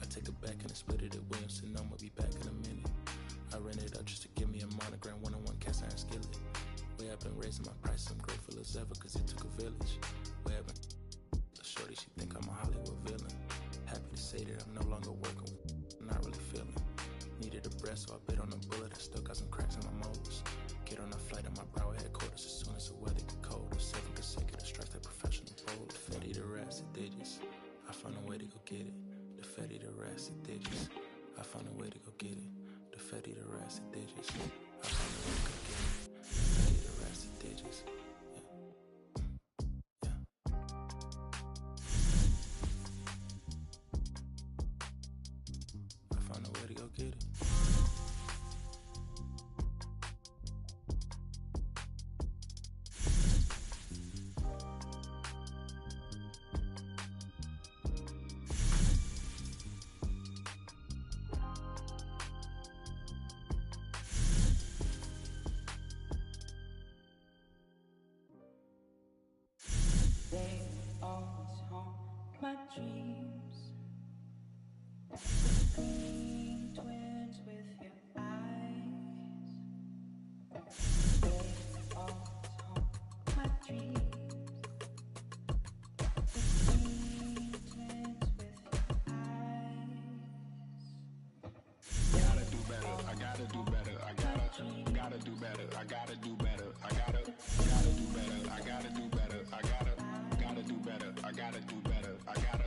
I take it back and I split it at Williamson. I'ma be back in a minute. I ran it up just to give me a monogram. 1-on-1 cast iron skillet. Way I've been raising my price. I'm grateful as ever cause it took a village. Way I've been the shorty, she think I'm a Hollywood villain. Happy to say that I'm no longer working with not really feeling. Needed a breath, so I bit on a bullet. I still got some cracks in my molars. Get on a flight and my rassy digits. I found a way to go get it. The fatty, the rassy digits. I found a way to go get it. The fatty, the rassy digits. I found a way to go get it. They always haunt my dreams. Green twins with your eyes. They always haunt my dreams. Green twins with your eyes. Gotta do better. I gotta do better. I gotta do better. I gotta do better. I gotta do better. I gotta do better. I gotta do better. I gotta do better. I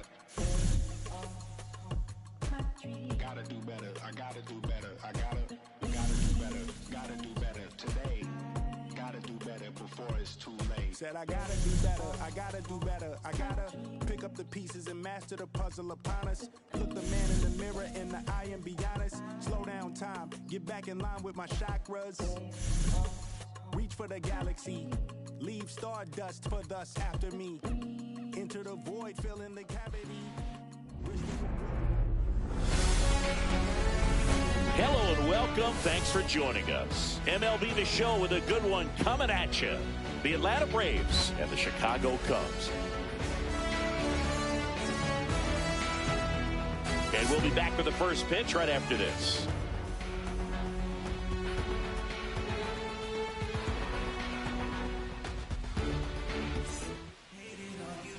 gotta do better. I gotta do better. I gotta do better. Gotta do better today. Gotta do better before it's too late. Said I gotta do better. I gotta do better. I gotta pick up the pieces and master the puzzle upon us. Look the man in the mirror in the eye and be honest. Slow down time. Get back in line with my chakras. Reach for the galaxy. Leave stardust for thus after me. Enter the void, fill in the cavity. Hello and welcome. Thanks for joining us. MLB The Show with a good one coming at you. The Atlanta Braves and the Chicago Cubs. And we'll be back for the first pitch right after this.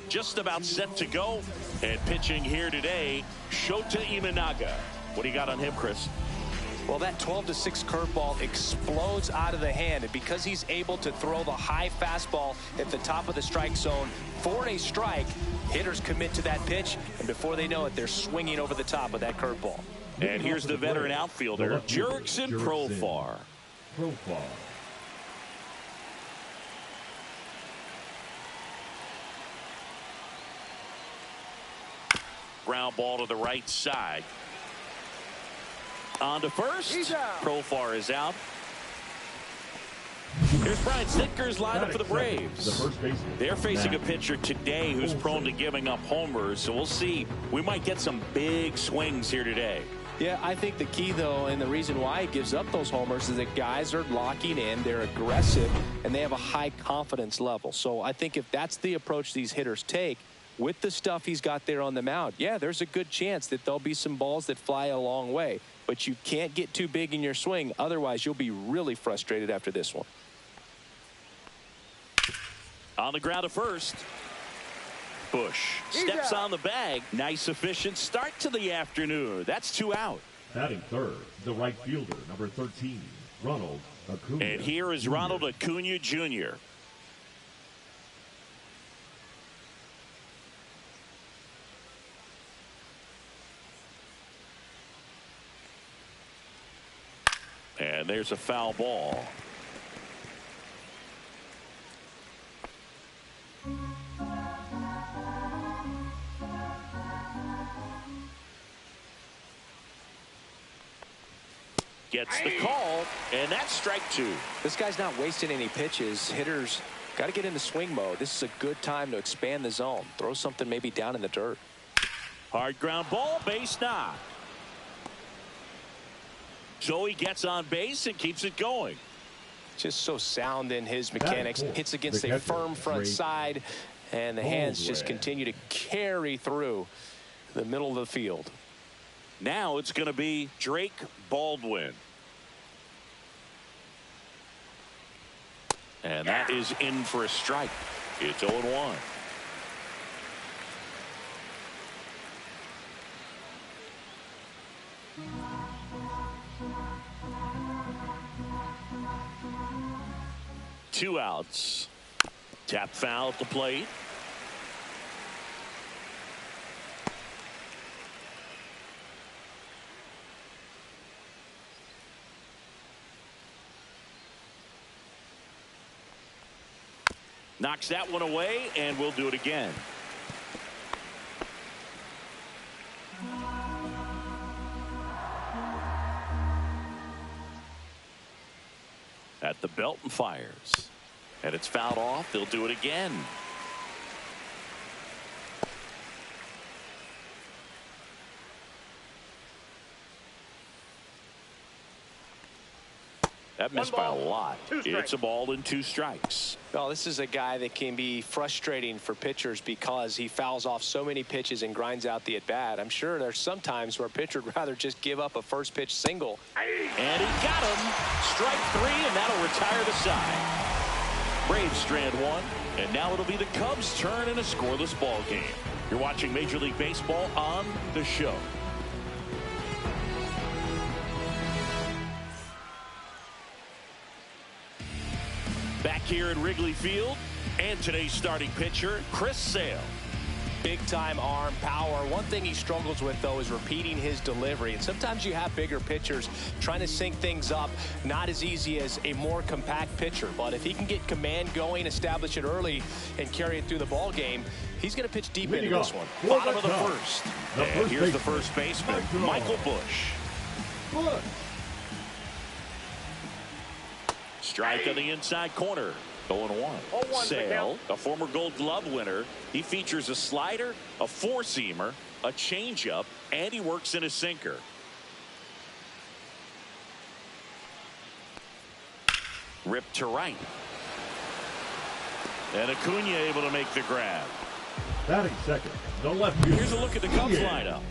Just about set to go. And pitching here today, Shota Imanaga. What do you got on him, Chris? Well, that 12-6 curveball explodes out of the hand, and because he's able to throw the high fastball at the top of the strike zone for a strike, hitters commit to that pitch, and before they know it, they're swinging over the top of that curveball. And here's the veteran outfielder, Jurickson Profar. Ground ball to the right side. On to first. Profar is out. Here's Brian Snitker's lineup for the Braves. They're facing a pitcher today who's prone to giving up homers, so we'll see. We might get some big swings here today. Yeah, I think the key, though, and the reason why he gives up those homers is that guys are locking in, they're aggressive, and they have a high confidence level. So I think if that's the approach these hitters take, with the stuff he's got there on the mound, yeah, there's a good chance that there'll be some balls that fly a long way. But you can't get too big in your swing. Otherwise, you'll be really frustrated after this one. On the ground to first. Bush steps on the bag. Nice, efficient start to the afternoon. That's 2 out. Batting third, the right fielder, number 13, Ronald Acuna. And here is Ronald Acuna Jr. And there's a foul ball. Gets the call, and that's strike 2. This guy's not wasting any pitches. Hitters got to get into swing mode. This is a good time to expand the zone. Throw something maybe down in the dirt. Hard ground ball, base knock. Joey gets on base and keeps it going. Just so sound in his mechanics. Hits against a firm front side, and the hands just continue to carry through the middle of the field. Now it's going to be Drake Baldwin. And that is in for a strike. It's 0-1. Two outs. Tap foul at the plate. Knocks that one away, and we'll do it again. At the belt and fires. And it's fouled off. They'll do it again. That missed by a lot. It's a ball and 2 strikes. Well, this is a guy that can be frustrating for pitchers because he fouls off so many pitches and grinds out the at-bat. I'm sure there's some times where a pitcher would rather just give up a first pitch single. And he got him. Strike 3, and that'll retire the side. Braves strand 1, and now it'll be the Cubs' turn in a scoreless ball game. You're watching Major League Baseball on The Show. Back here at Wrigley Field, and today's starting pitcher, Chris Sale. Big time arm power. One thing he struggles with, though, is repeating his delivery. And sometimes you have bigger pitchers trying to sync things up. Not as easy as a more compact pitcher. But if he can get command going, establish it early, and carry it through the ball game, he's going to pitch deep into this one. Bottom of the first. And here's the first baseman, Michael Busch. Strike on the inside corner. 0-1. Sale, a former Gold Glove winner. He features a slider, a 4-seamer, a changeup, and he works in a sinker. Ripped to right. And Acuna able to make the grab. Batting second, the left fielder. Here's a look at the Cubs lineup.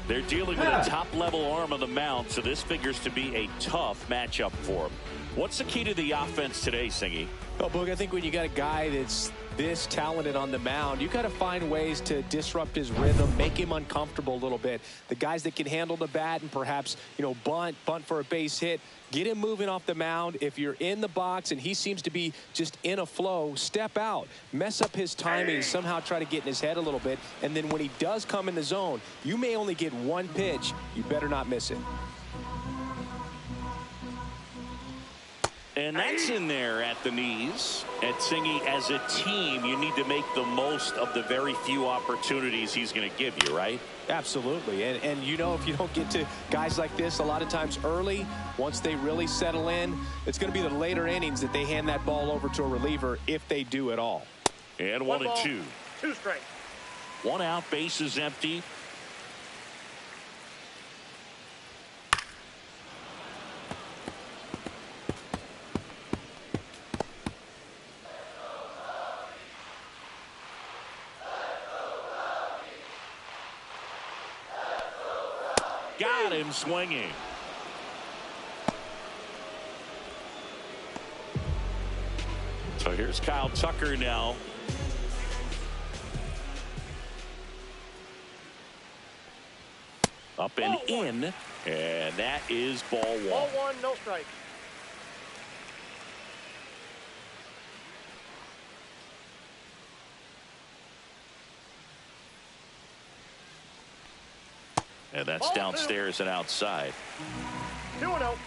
They're dealing with a top-level arm on the mound, so this figures to be a tough matchup for them. What's the key to the offense today, Singy? Well, Boog, I think when you got a guy that's this talented on the mound, you got to find ways to disrupt his rhythm, make him uncomfortable a little bit. The guys that can handle the bat and perhaps, bunt for a base hit, get him moving off the mound. If you're in the box and he seems to be just in a flow, step out, mess up his timing, somehow try to get in his head a little bit. And then when he does come in the zone, you may only get one pitch. You better not miss it. And that's in there at the knees. At Singy, as a team, you need to make the most of the very few opportunities he's going to give you, right? Absolutely. And if you don't get to guys like this a lot of times early, once they really settle in, it's going to be the later innings that they hand that ball over to a reliever if they do at all. And 1-2. 2 strikes. 1 out, base is empty. Got him swinging. So here's Kyle Tucker now. Up and in, and that is ball 1. Ball 1, no strike. And that's downstairs and outside. 2-0.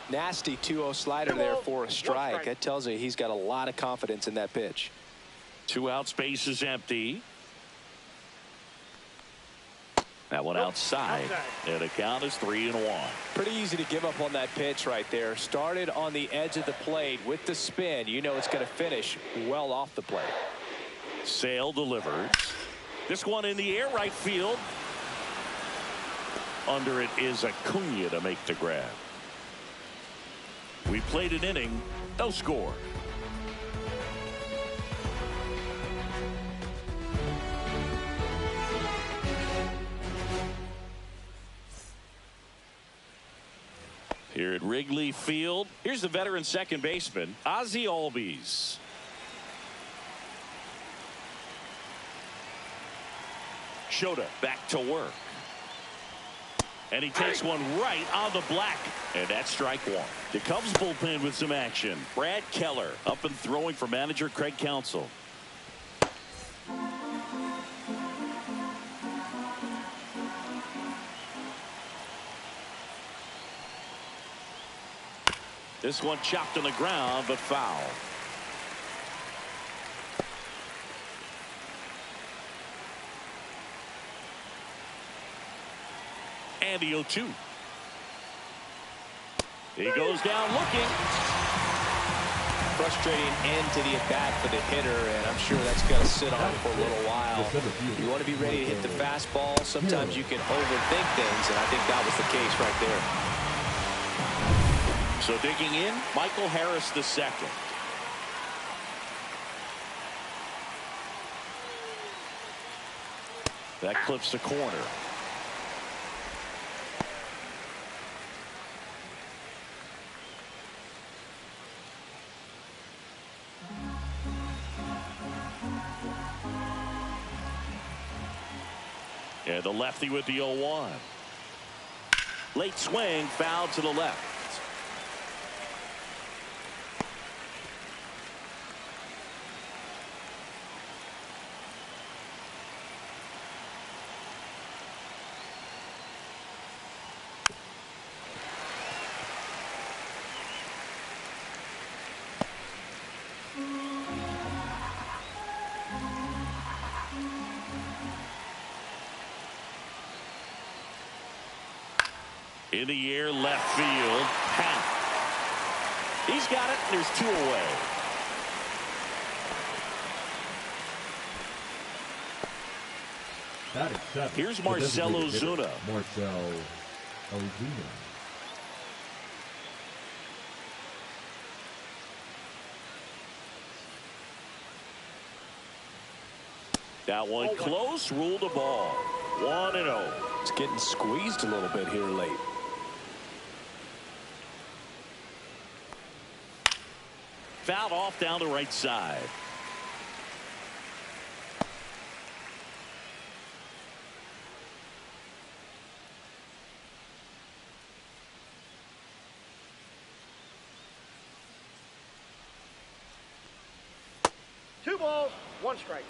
Nasty 2-0 slider there for a strike. That tells you he's got a lot of confidence in that pitch. 2 outs, base is empty. That one outside. And the count is 3-1. Pretty easy to give up on that pitch right there. Started on the edge of the plate with the spin. You know it's going to finish well off the plate. Sale delivers. This one in the air, right field. Under it is Acuna to make the grab. We played an inning, no score. Here at Wrigley Field, here's the veteran second baseman, Ozzie Albies. Shota back to work. And he takes one right on the black. And that's strike 1. The Cubs bullpen with some action. Brad Keller up and throwing for manager Craig Counsell. This one chopped on the ground, but foul. And the 0-2. He goes down looking. Frustrating end to the at-bat for the hitter, and I'm sure that's going to sit on for a little while. You want to be ready to hit the fastball. Sometimes you can overthink things, and I think that was the case right there. So digging in, Michael Harris the second. That clips the corner. And the lefty with the 0-1. Late swing, foul to the left. In the air, left field. Hat. He's got it. There's 2 away. That is 7. Here's Marcell Ozuna. Marcell Ozuna. That one close. Ruled the ball. 1-0. It's getting squeezed a little bit here late. Fouled off down the right side. Two balls, one strike.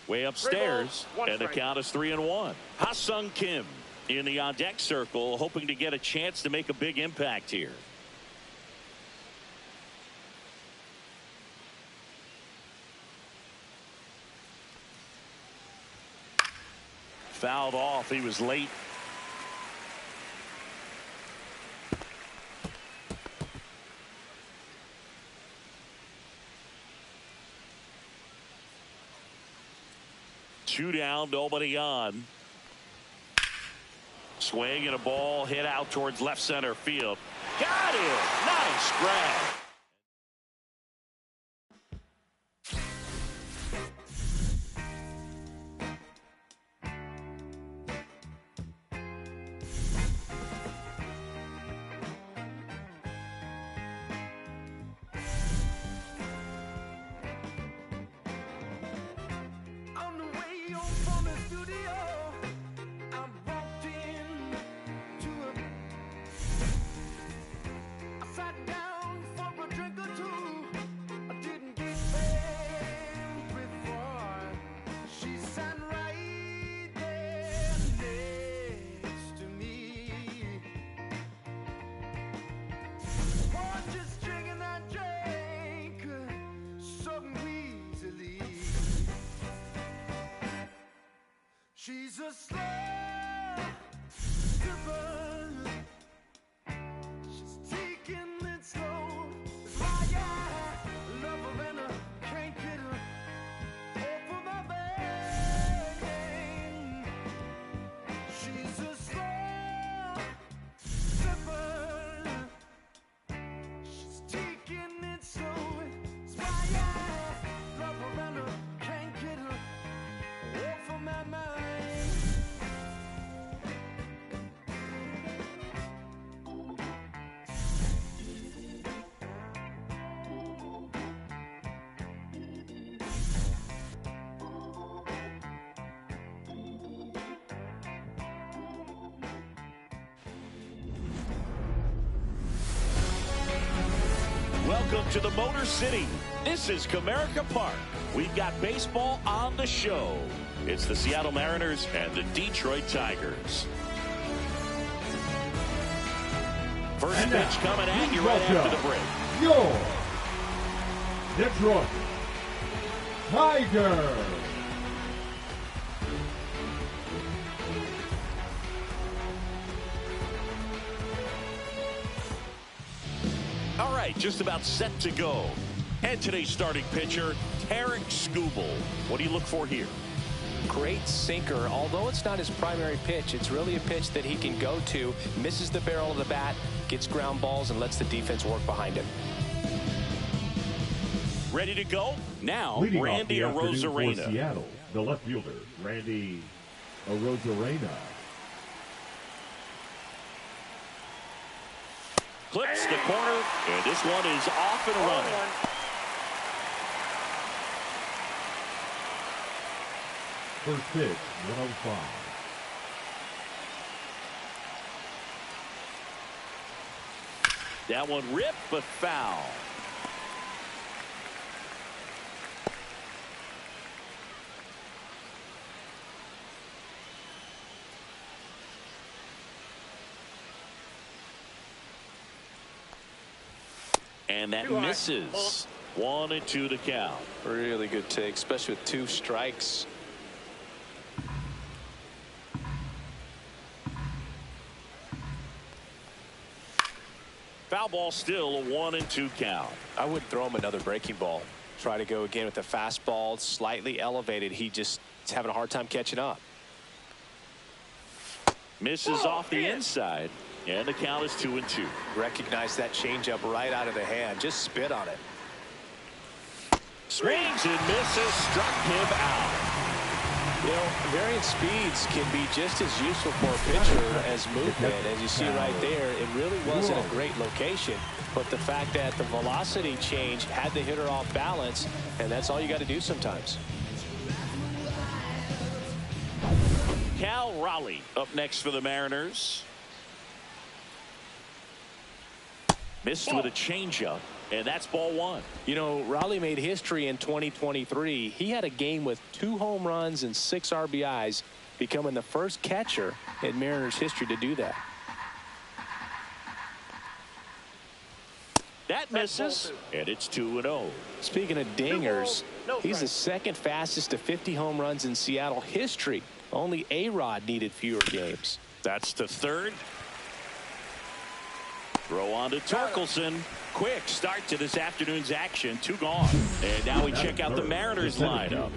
Way upstairs, one and the strike. count is 3-1. Ha-Sung Kim in the on-deck circle, hoping to get a chance to make a big impact here. Fouled off. He was late. Two down, nobody on. Swing and a ball hit out towards left center field. Got him. Nice grab. She's a slow sipper. She's taking it slow. It's why I love her and I can't get her off of my brain. She's a slow sipper. She's taking it slow. It's why I love her and I can't get her off of my mind. Welcome to the Motor City. This is Comerica Park. We've got baseball on the show. It's the Seattle Mariners and the Detroit Tigers. First pitch coming at you right after the break. Your Detroit Tigers. All right, just about set to go. And today's starting pitcher, Tarek Skubal. What do you look for here? Great sinker. Although it's not his primary pitch, it's really a pitch that he can go to, misses the barrel of the bat, gets ground balls, and lets the defense work behind him. Ready to go? Now, Leading Randy off the afternoon for Arozarena. Seattle, the left fielder, Randy Arozarena. Clips the corner, and this one is off and running. First pitch, 105. That one ripped, but foul. And that misses. 1-2 to count. Really good take, especially with 2 strikes. Foul ball, still a 1-2 count. I would throw him another breaking ball. Try to go again with the fastball, slightly elevated. He just is having a hard time catching up. Misses off the inside, and the count is 2-2. Recognize that changeup right out of the hand. Just spit on it. Swings and misses, struck him out. You know, varying speeds can be just as useful for a pitcher as movement. As you see right there, it really wasn't a great location. But the fact that the velocity change had the hitter off balance, and that's all you got to do sometimes. Cal Raleigh up next for the Mariners. Missed with a changeup, and that's ball 1. You know, Raleigh made history in 2023. He had a game with 2 home runs and 6 RBIs, becoming the first catcher in Mariners history to do that. That misses, and it's 2-0. Speaking of dingers, he's the second fastest to 50 home runs in Seattle history. Only A-Rod needed fewer games. That's the third. Throw on to Torkelson. Quick start to this afternoon's action. 2 gone. And now we check out the Mariners lineup.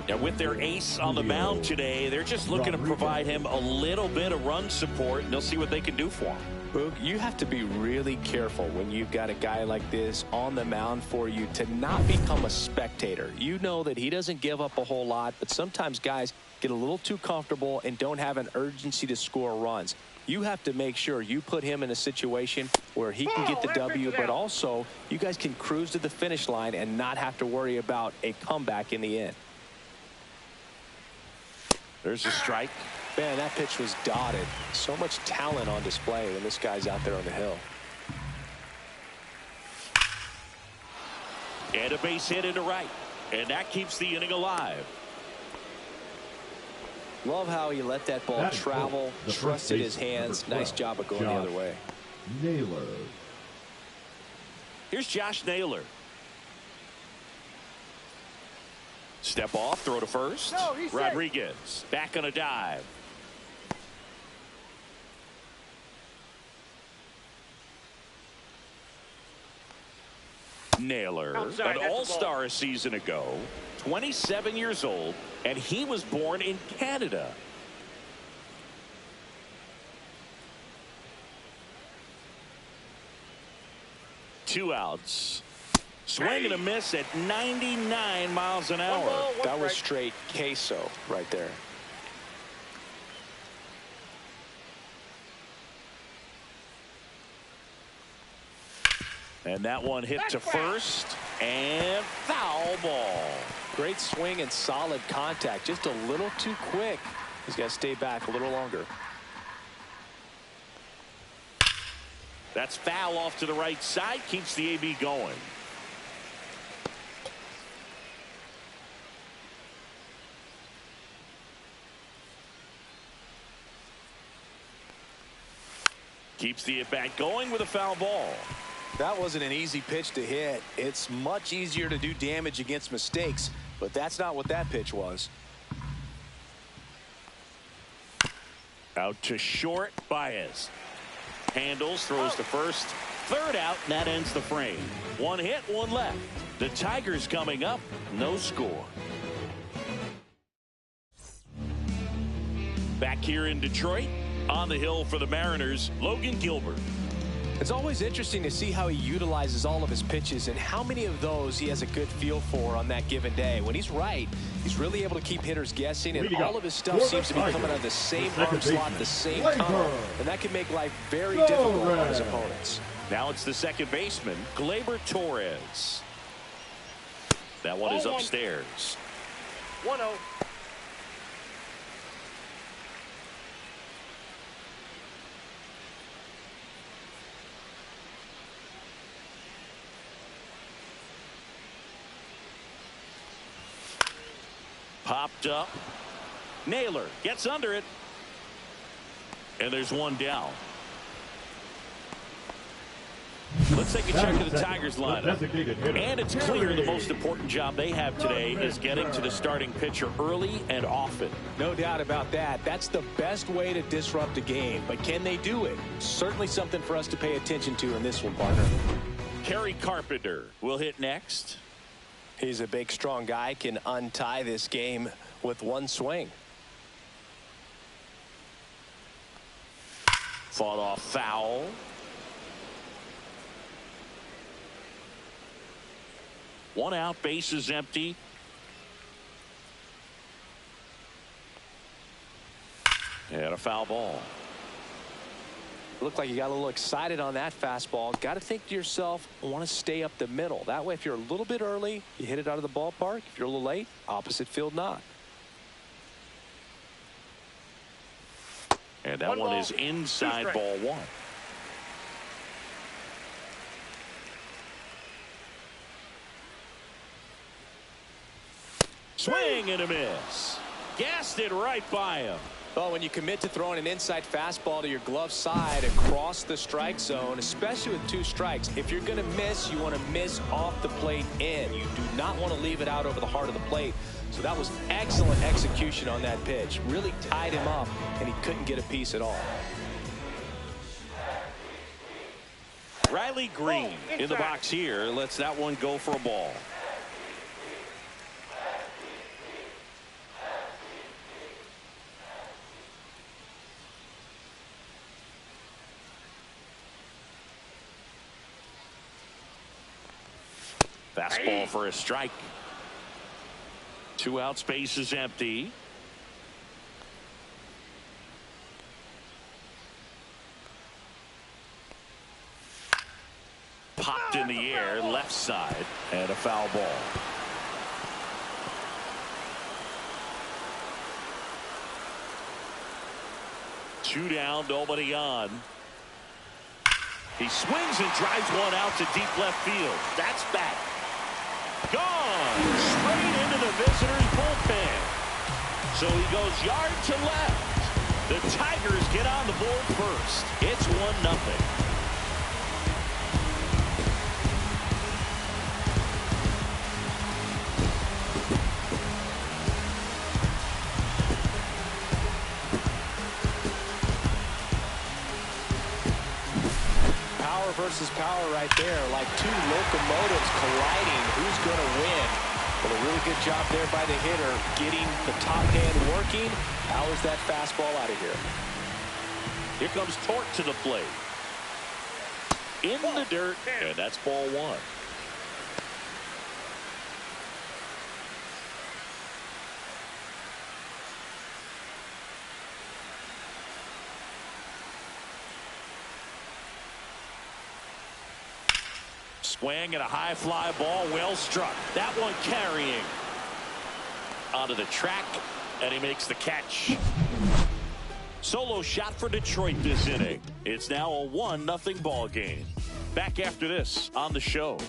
Now with their ace on the mound today, they're just looking to provide him a little bit of run support, and they'll see what they can do for him. Boog, you have to be really careful when you've got a guy like this on the mound for you to not become a spectator. You know that he doesn't give up a whole lot, but sometimes guys get a little too comfortable and don't have an urgency to score runs. You have to make sure you put him in a situation where he can get the W, but also you guys can cruise to the finish line and not have to worry about a comeback in the end. There's a strike. Man, that pitch was dotted. So much talent on display when this guy's out there on the hill. And a base hit into right. And that keeps the inning alive. Love how he let that ball travel, trusted his hands. Nice job of going the other way. Naylor. Here's Josh Naylor. Step off, throw to first. No, he's Rodriguez back on a dive. Naylor, Outside, an all-star a season ago, 27 years old, and he was born in Canada. Two outs. Swing and a miss at 99 miles an hour. That was straight queso right there. And that one hit to first, and foul ball. Great swing and solid contact. Just a little too quick. He's got to stay back a little longer. That's foul off to the right side. Keeps the AB going. Keeps the at-bat going with a foul ball. That wasn't an easy pitch to hit. It's much easier to do damage against mistakes, but that's not what that pitch was. Out to short, Baez. Handles, throws to first. Third out, and that ends the frame. One hit, one left. The Tigers coming up, no score. Back here in Detroit, on the hill for the Mariners, Logan Gilbert. It's always interesting to see how he utilizes all of his pitches and how many of those he has a good feel for on that given day. When he's right, he's really able to keep hitters guessing, and all of his stuff seems to be coming out of the same arm slot at the same time. And that can make life very difficult on his opponents. Now it's the second baseman, Gleyber Torres. That one is upstairs. 1-0. Popped up. Naylor gets under it. And there's one down. Let's take a check of the Tigers lineup. And it's clear the most important job they have today is getting to the starting pitcher early and often. No doubt about that. That's the best way to disrupt a game. But can they do it? Certainly something for us to pay attention to in this one, partner. Kerry Carpenter will hit next. He's a big, strong guy, can untie this game with one swing. Fought off foul. One out, base is empty. And a foul ball. Looked like you got a little excited on that fastball. Got to think to yourself, I want to stay up the middle. That way, if you're a little bit early, you hit it out of the ballpark. If you're a little late, opposite field not. And that one is inside ball one. Swing and a miss. Gassed it right by him. Well, when you commit to throwing an inside fastball to your glove side across the strike zone, especially with two strikes, if you're going to miss, you want to miss off the plate in. You do not want to leave it out over the heart of the plate. So that was excellent execution on that pitch. Really tied him up, and he couldn't get a piece at all. Riley Green in the box here. Lets that one go for a ball. Fastball for a strike. 2 outs, base is empty. Popped in the air, left side, and a foul ball. Two down, nobody on. He swings and drives one out to deep left field. That's back. Gone straight into the visitor's bullpen. So he goes yard to left. The Tigers get on the board first. It's 1-0. Versus power right there, like two locomotives colliding. Who's going to win? Well, a really good job there by the hitter, getting the top hand working. Powers that fastball out of here. Here comes Torque to the plate. In the dirt, and that's ball one. Swing and a high fly ball, well struck. That one carrying onto the track, and he makes the catch. Solo shot for Detroit this inning. It's now a 1-0 ball game. Back after this on the show.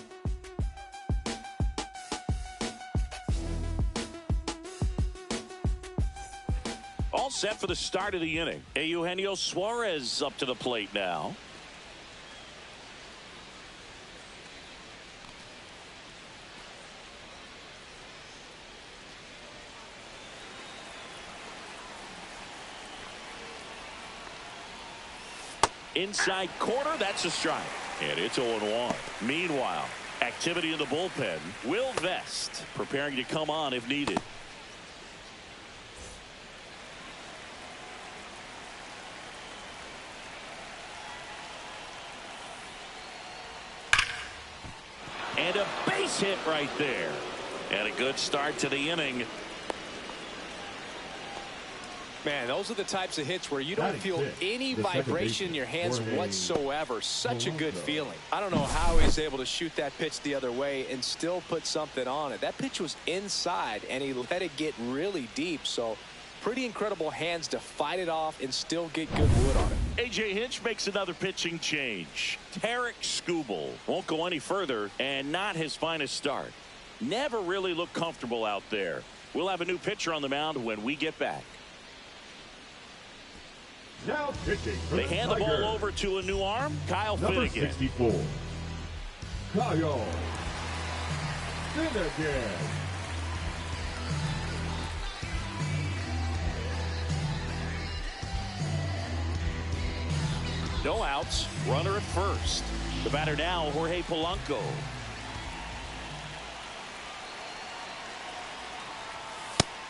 All set for the start of the inning. Eugenio Suarez up to the plate now. Inside corner, that's a strike. And it's 0-1. Meanwhile, activity in the bullpen. Will Vest preparing to come on if needed. And a base hit right there. And a good start to the inning. Man, those are the types of hits where you don't feel any vibration in your hands whatsoever. Such a good feeling. I don't know how he's able to shoot that pitch the other way and still put something on it. That pitch was inside, and he let it get really deep. So pretty incredible hands to fight it off and still get good wood on it. A.J. Hinch makes another pitching change. Tarek Skubal won't go any further, and not his finest start. Never really looked comfortable out there. We'll have a new pitcher on the mound when we get back. Now pitching for They hand the ball over to a new arm, Kyle Finnegan. 64. Kyle Finnegan. No outs, runner at first. The batter now, Jorge Polanco.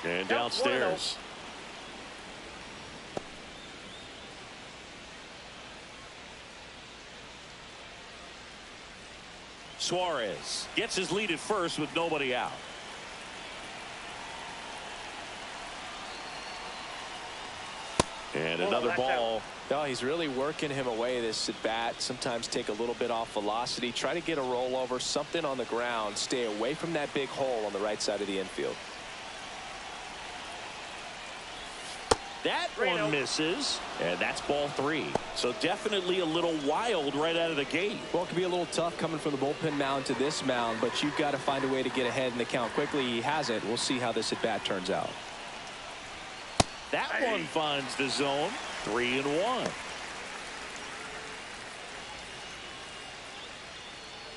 And downstairs. Suarez gets his lead at first with nobody out. And another ball. No, he's really working him away this at bat. Sometimes take a little bit off velocity. Try to get a rollover, something on the ground. Stay away from that big hole on the right side of the infield. That one misses, and that's ball 3. So definitely a little wild right out of the gate. Well, it can be a little tough coming from the bullpen mound to this mound, but you've got to find a way to get ahead in the count quickly. He hasn't. We'll see how this at bat turns out. That one finds the zone. 3-1.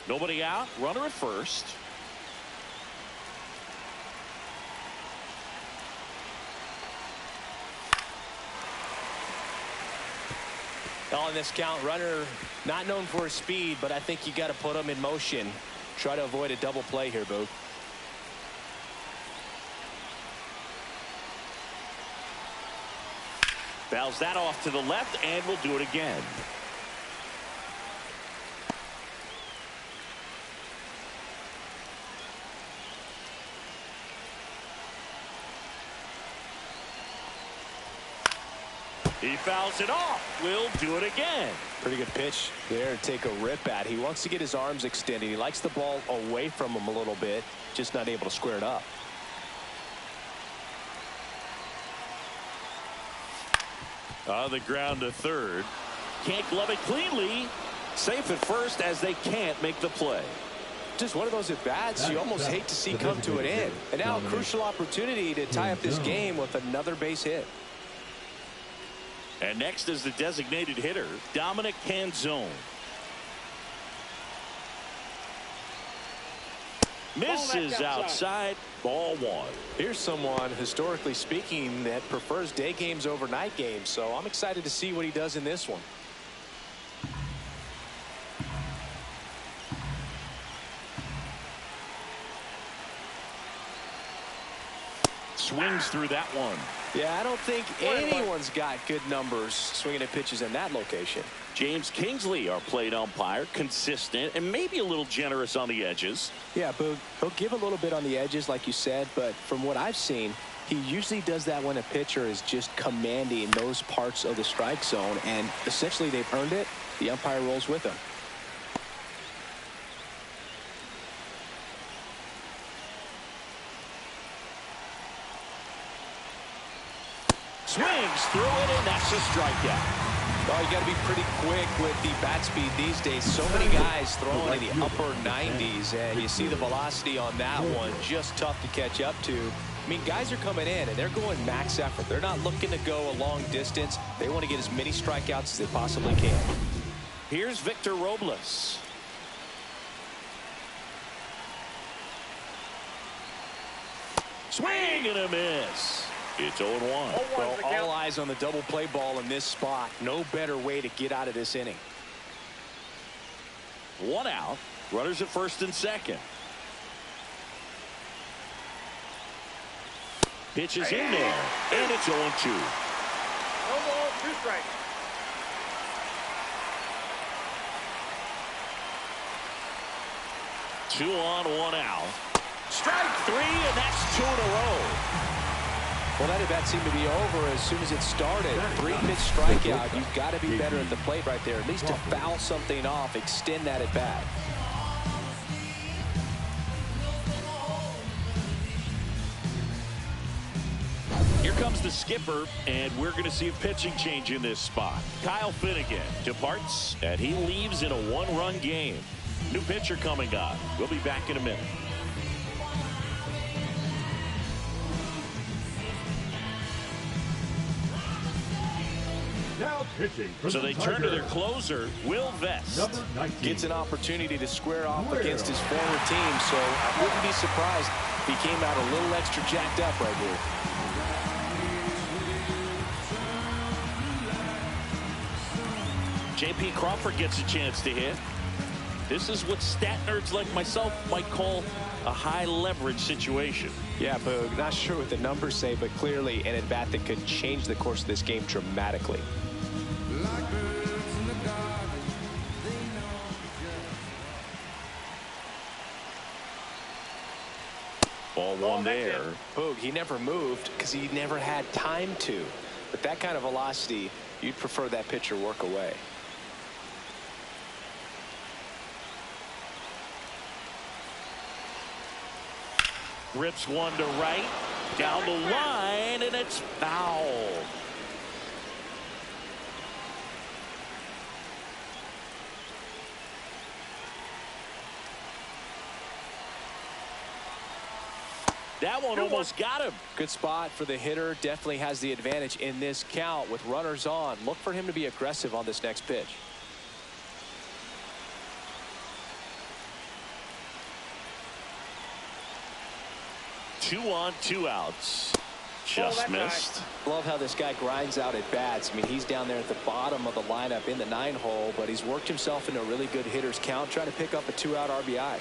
Nobody out. Runner at first. On this count, runner not known for his speed, but I think you got to put him in motion. Try to avoid a double play here, Boog. Fouls that off to the left, and we'll do it again. He fouls it off. We'll do it again. Pretty good pitch there to take a rip at. He wants to get his arms extended. He likes the ball away from him a little bit, just not able to square it up. On the ground to third. Can't glove it cleanly. Safe at first as they can't make the play. Just one of those at-bats you almost hate to see come to an end. And now a crucial opportunity to tie up this game with another base hit. And next is the designated hitter, Dominic Canzone. Misses outside. Ball 1. Here's someone, historically speaking, that prefers day games over night games. So I'm excited to see what he does in this one. Swings through that one. Yeah, I don't think anyone's got good numbers swinging at pitches in that location. James Kingsley, our plate umpire, consistent and maybe a little generous on the edges. Yeah, Boog, he'll give a little bit on the edges, like you said, but from what I've seen, he usually does that when a pitcher is just commanding those parts of the strike zone, and essentially they've earned it. The umpire rolls with them. Swings through it, and that's a strikeout. Well, you got to be pretty quick with the bat speed these days. So many guys throwing in the upper 90s, and you see the velocity on that one. Just tough to catch up to. I mean, guys are coming in and they're going max effort. They're not looking to go a long distance. They want to get as many strikeouts as they possibly can. Here's Victor Robles. Swing and a miss. It's 0-1. Well, all eyes on the double play ball in this spot. No better way to get out of this inning. 1 out. Runners at first and second. Pitch is in there, and it's 0-2. No ball, 2 strikes. Two on, 1 out. Strike 3, and that's 2 in a row. Well, that at-bat seemed to be over as soon as it started. 3-pitch strikeout. You've got to be better at the plate right there. At least to foul something off, extend that at-bat. Here comes the skipper, and we're going to see a pitching change in this spot. Kyle Finnegan departs, and he leaves in a 1-run game. New pitcher coming on. We'll be back in a minute. Now pitching. So they turn to their closer, Will Vest. Number 19. Gets an opportunity to square off against his former team, so I wouldn't be surprised if he came out a little extra jacked up right here. J.P. Crawford gets a chance to hit. This is what stat nerds like myself might call a high leverage situation. Yeah, Boog, not sure what the numbers say, but clearly an at-bat that could change the course of this game dramatically. Ball 1 there. Boog, he never moved because he never had time to. But that kind of velocity, you'd prefer that pitcher work away. Rips 1 to right, down the line, and it's foul. That one almost got him. Good spot for the hitter. Definitely has the advantage in this count with runners on. Look for him to be aggressive on this next pitch. Two on, 2 outs. Just missed. Love how this guy grinds out at bats. I mean, he's down there at the bottom of the lineup in the 9-hole, but he's worked himself into a really good hitter's count, trying to pick up a 2-out RBI.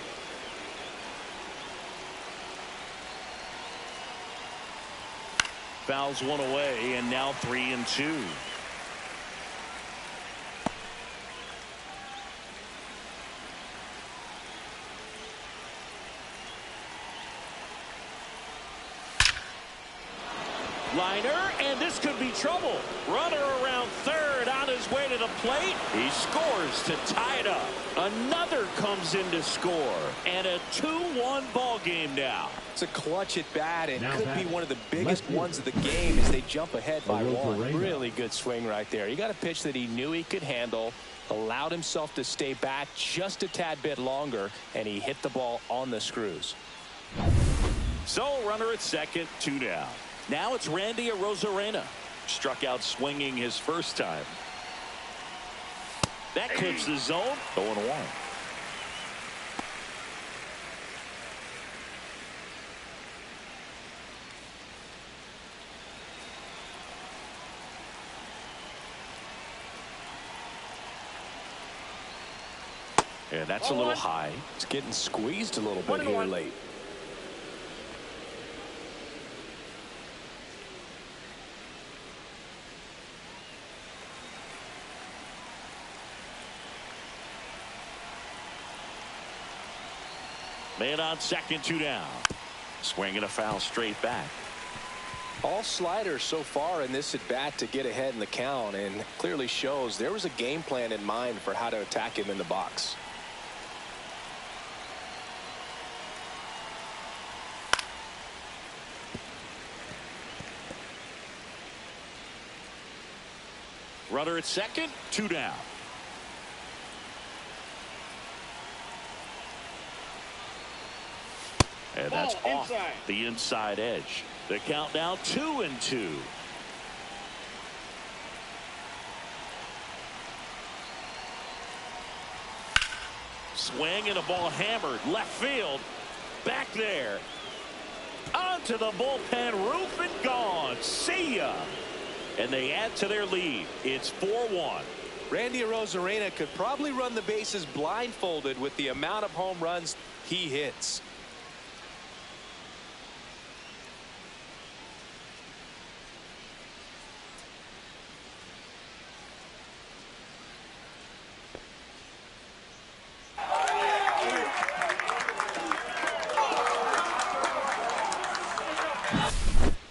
Fouls 1 away, and now 3-2. Liner, and this could be trouble. Runner around third on his way to the plate. He scores to tie it up. Another comes in to score, and a 2-1 ball game now. It's a clutch at bat, and could be one of the biggest ones of the game as they jump ahead by 1. Really good swing right there. He got a pitch that he knew he could handle, allowed himself to stay back just a tad bit longer, and he hit the ball on the screws. So runner at second, 2 down. Now it's Randy Arozarena. Struck out swinging his first time. That clips the zone. 0-1. And that's a little high. It's getting squeezed a little bit here late. Man on second, 2 down. Swing and a foul straight back. All sliders so far in this at bat to get ahead in the count, and clearly shows there was a game plan in mind for how to attack him in the box. Runner at second, 2 down. And That's off the inside edge. The count now 2-2. Swing and a ball hammered left field. Back there. Onto the bullpen roof and gone. See ya. And they add to their lead. It's 4-1. Randy Arozarena could probably run the bases blindfolded with the amount of home runs he hits.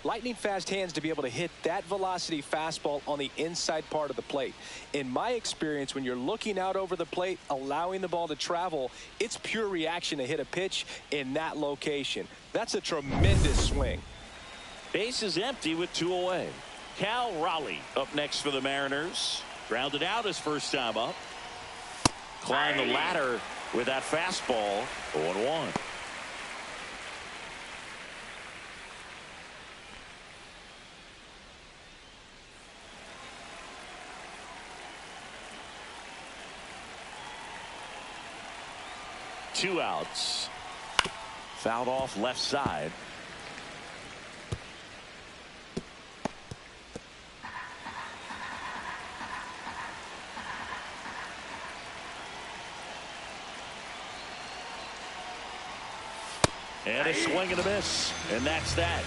Lightning fast hands to be able to hit that velocity fastball on the inside part of the plate. In my experience, when you're looking out over the plate, allowing the ball to travel, it's pure reaction to hit a pitch in that location. That's a tremendous swing. Base is empty with 2 away. Cal Raleigh up next for the Mariners. Grounded out his first time up. Climbed the ladder with that fastball. 0-1. Two outs. Fouled off left side. And a swing and a miss. And that's that.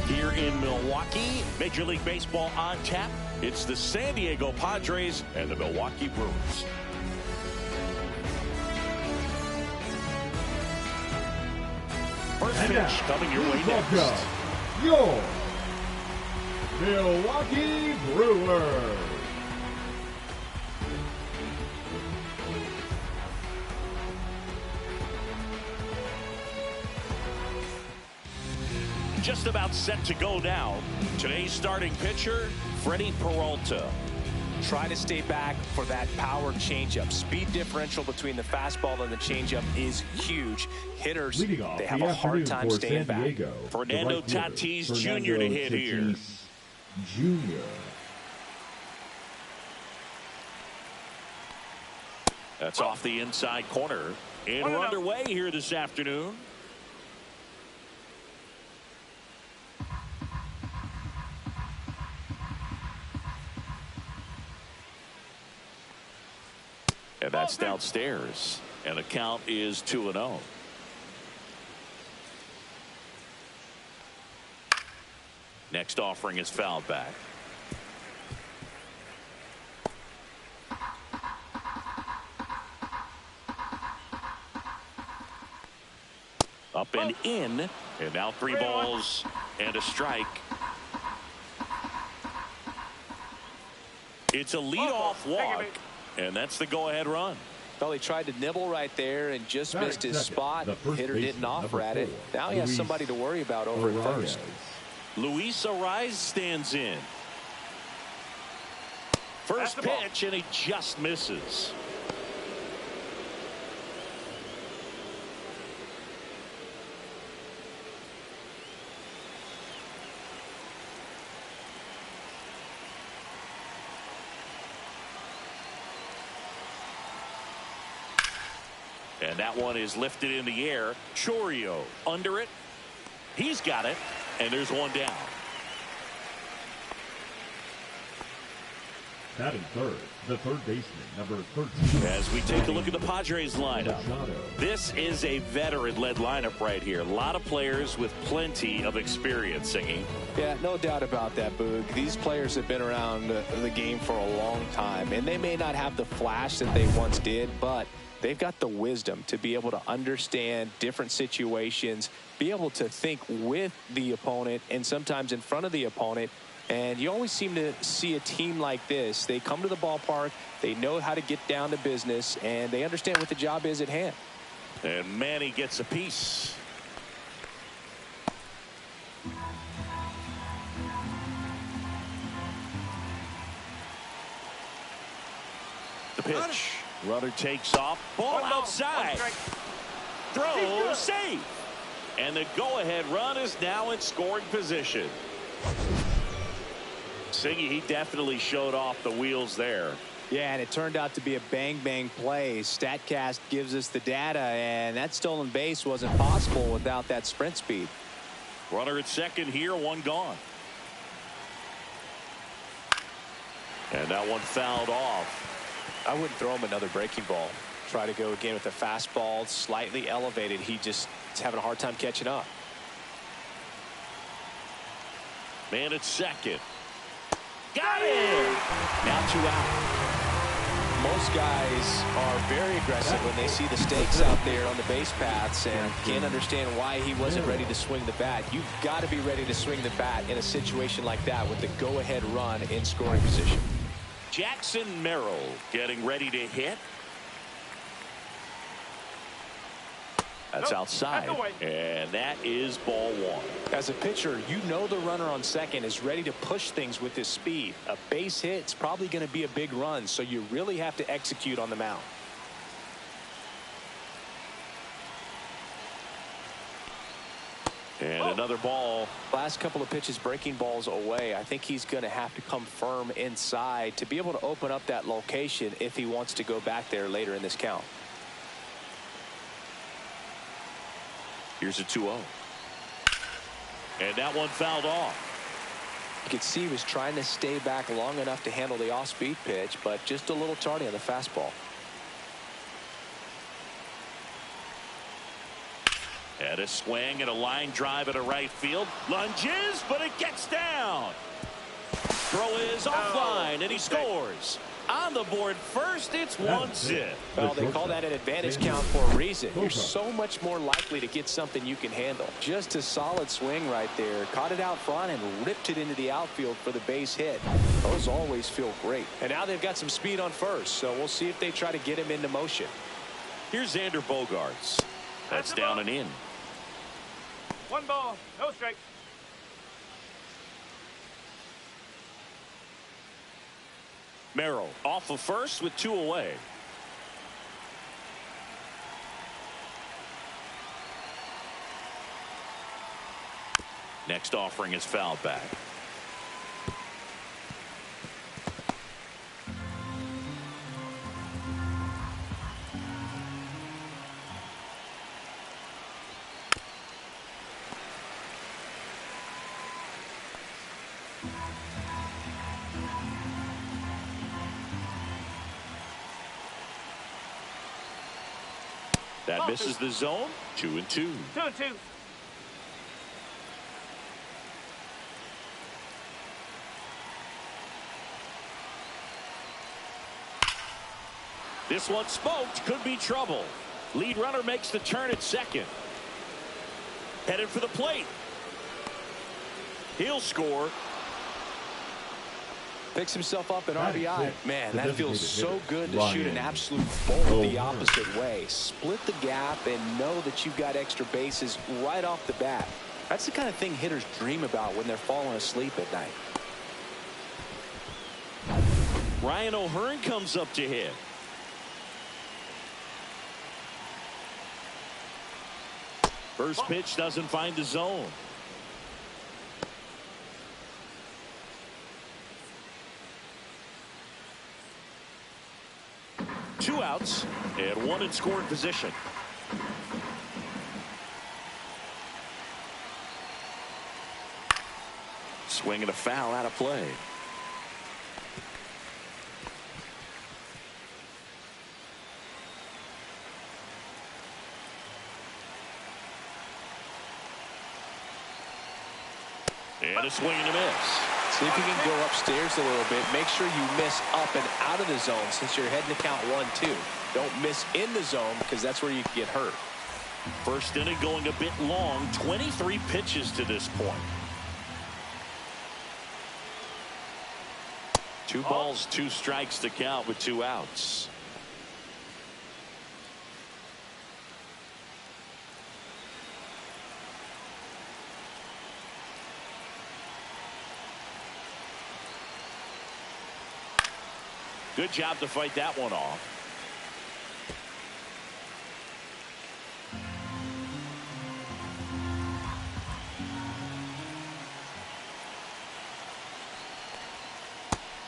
Here in Milwaukee, Major League Baseball on tap. It's the San Diego Padres and the Milwaukee Brewers. First pitch coming your way next. Your Milwaukee Brewers. Just about set to go now. Today's starting pitcher, Freddie Peralta. Try to stay back for that power changeup. Speed differential between the fastball and the changeup is huge. Hitters, they have a hard time staying back. Fernando Tatis Jr. to hit here. Jr. That's off the inside corner. And we're underway here this afternoon. And that's downstairs. And the count is 2-0. Next offering is fouled back. Up and in. And now 3 balls and a strike. It's a leadoff walk. And that's the go-ahead run. Well, he tried to nibble right there and just missed his spot. Hitter didn't offer at it. Now he has somebody to worry about over at first. Luis Ariz stands in. First pitch, and he just misses. And that one is lifted in the air. Chorio under it. He's got it. And there's one down. Batting third, the third baseman, number 13. As we take a look at the Padres lineup, this is a veteran-led lineup right here. A lot of players with plenty of experience, Singy. Yeah, no doubt about that, Boog. These players have been around the game for a long time, and they may not have the flash that they once did, but they've got the wisdom to be able to understand different situations, be able to think with the opponent and sometimes in front of the opponent. And you always seem to see a team like this. They come to the ballpark, they know how to get down to business, and they understand what the job is at hand. And Manny gets a piece. The pitch. Runner takes off. Ball outside. Throw safe. And the go-ahead run is now in scoring position. Singy, he definitely showed off the wheels there. Yeah, and it turned out to be a bang-bang play. StatCast gives us the data, and that stolen base wasn't possible without that sprint speed. Runner at second here, one gone. And that one fouled off. I wouldn't throw him another breaking ball. Try to go again with the fastball, slightly elevated. He just is having a hard time catching up. Man at second. Got it! Now 2 out. Most guys are very aggressive when they see the stakes out there on the base paths and can't understand why he wasn't ready to swing the bat. You've got to be ready to swing the bat in a situation like that with the go-ahead run in scoring position. Jackson Merrill getting ready to hit. That's outside, and that is ball 1. As a pitcher, you know the runner on second is ready to push things with his speed. A base hit's probably going to be a big run, so you really have to execute on the mound. And another ball. Last couple of pitches breaking balls away. I think he's going to have to come firm inside to be able to open up that location if he wants to go back there later in this count. Here's a 2-0. And that one fouled off. You could see he was trying to stay back long enough to handle the off-speed pitch, but just a little tardy on the fastball. Had a swing and a line drive at a right field. Lunges, but it gets down. Throw is offline, and he scores. On the board first, it's 1-0. Well, they call that an advantage count for a reason. You're so much more likely to get something you can handle. Just a solid swing right there. Caught it out front and ripped it into the outfield for the base hit. Those always feel great. And now they've got some speed on first, so we'll see if they try to get him into motion. Here's Xander Bogaerts. That's down and in. 1 ball, no strike. Merrill off of first with 2 away. Next offering is fouled back. That misses the zone. 2-2. 2-2. This one smoked. Could be trouble. Lead runner makes the turn at second. Headed for the plate. He'll score. Picks himself up an RBI. Man, that feels so good to shoot an absolute Oh, bolt the opposite way. Split the gap and know that you've got extra bases right off the bat. That's the kind of thing hitters dream about when they're falling asleep at night. Ryan O'Hearn comes up to hit. First pitch doesn't find the zone. Two outs and one in scoring position. Swing and a foul out of play. And a swing and a miss. See if you can go upstairs a little bit. Make sure you miss up and out of the zone since you're heading to count 1-2. Don't miss in the zone because that's where you can get hurt. First inning going a bit long. 23 pitches to this point. 2 balls, 2 strikes to count with 2 outs. Good job to fight that one off.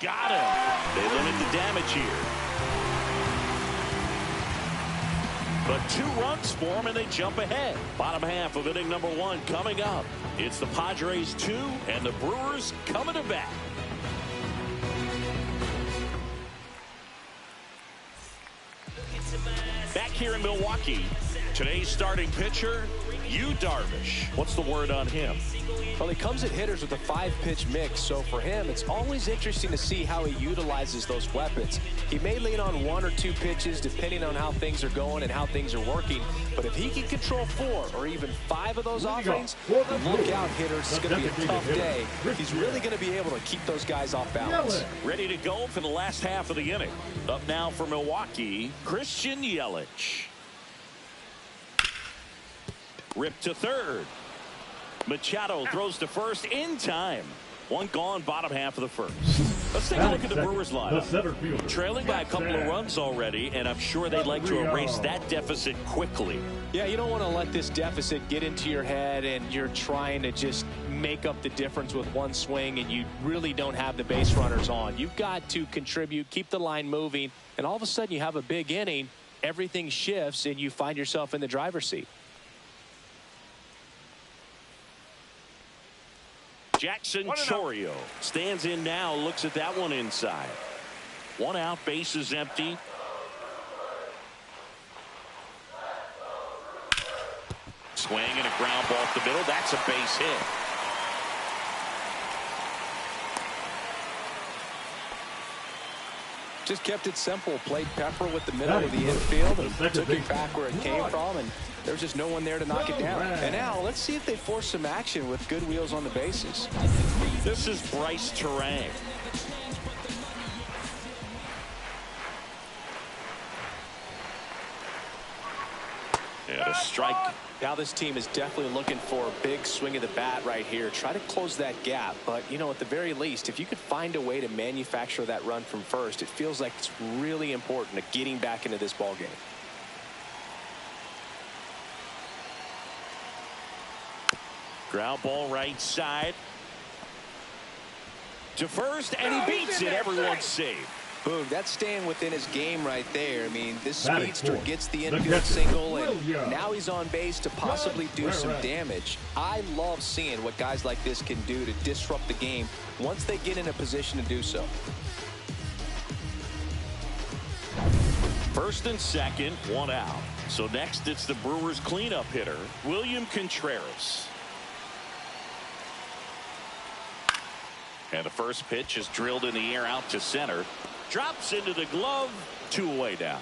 Got him. They limit the damage here. But 2 runs for them and they jump ahead. Bottom half of inning number 1 coming up. It's the Padres 2 and the Brewers coming to bat. Back here in Milwaukee, today's starting pitcher, Yu Darvish. What's the word on him? Well, he comes at hitters with a 5-pitch mix, so for him, it's always interesting to see how he utilizes those weapons. He may lean on 1 or 2 pitches depending on how things are going and how things are working, but if he can control 4 or even 5 of those offerings, look out, hitters. It's going to be a tough day. He's really going to be able to keep those guys off balance. Ready to go for the last half of the inning. Up now for Milwaukee, Christian Yelich. Ripped to third. Machado throws to first in time. 1 gone, bottom half of the first. Let's take a look at the Brewers lineup. Trailing by a couple of runs already, and I'm sure they'd like to erase that deficit quickly. Yeah, you don't want to let this deficit get into your head and you're trying to just make up the difference with 1 swing and you really don't have the base runners on. You've got to contribute, keep the line moving, and all of a sudden you have a big inning, everything shifts, and you find yourself in the driver's seat. Jackson Chorio stands in now, looks at that one inside. 1 out, base is empty. Swing and a ground ball up the middle. That's a base hit. Just kept it simple. Played Pepper with the middle of the infield and took it back where it came from, and there's just no one there to knock it down. And now let's see if they force some action with good wheels on the bases. This is Bryce Terang. And a strike. Now this team is definitely looking for a big swing of the bat right here. Try to close that gap. But, you know, at the very least, if you could find a way to manufacture that run from first, it feels like it's really important to getting back into this ball game. Ground ball right side. To first, and he beats it. Everyone's safe. Boom, that's staying within his game right there. I mean, this speedster gets the infield single, and now he's on base to possibly do some damage. I love seeing what guys like this can do to disrupt the game once they get in a position to do so. First and second, 1 out. So next, it's the Brewers cleanup hitter, William Contreras. And the first pitch is drilled in the air out to center. Drops into the glove. 2 away down.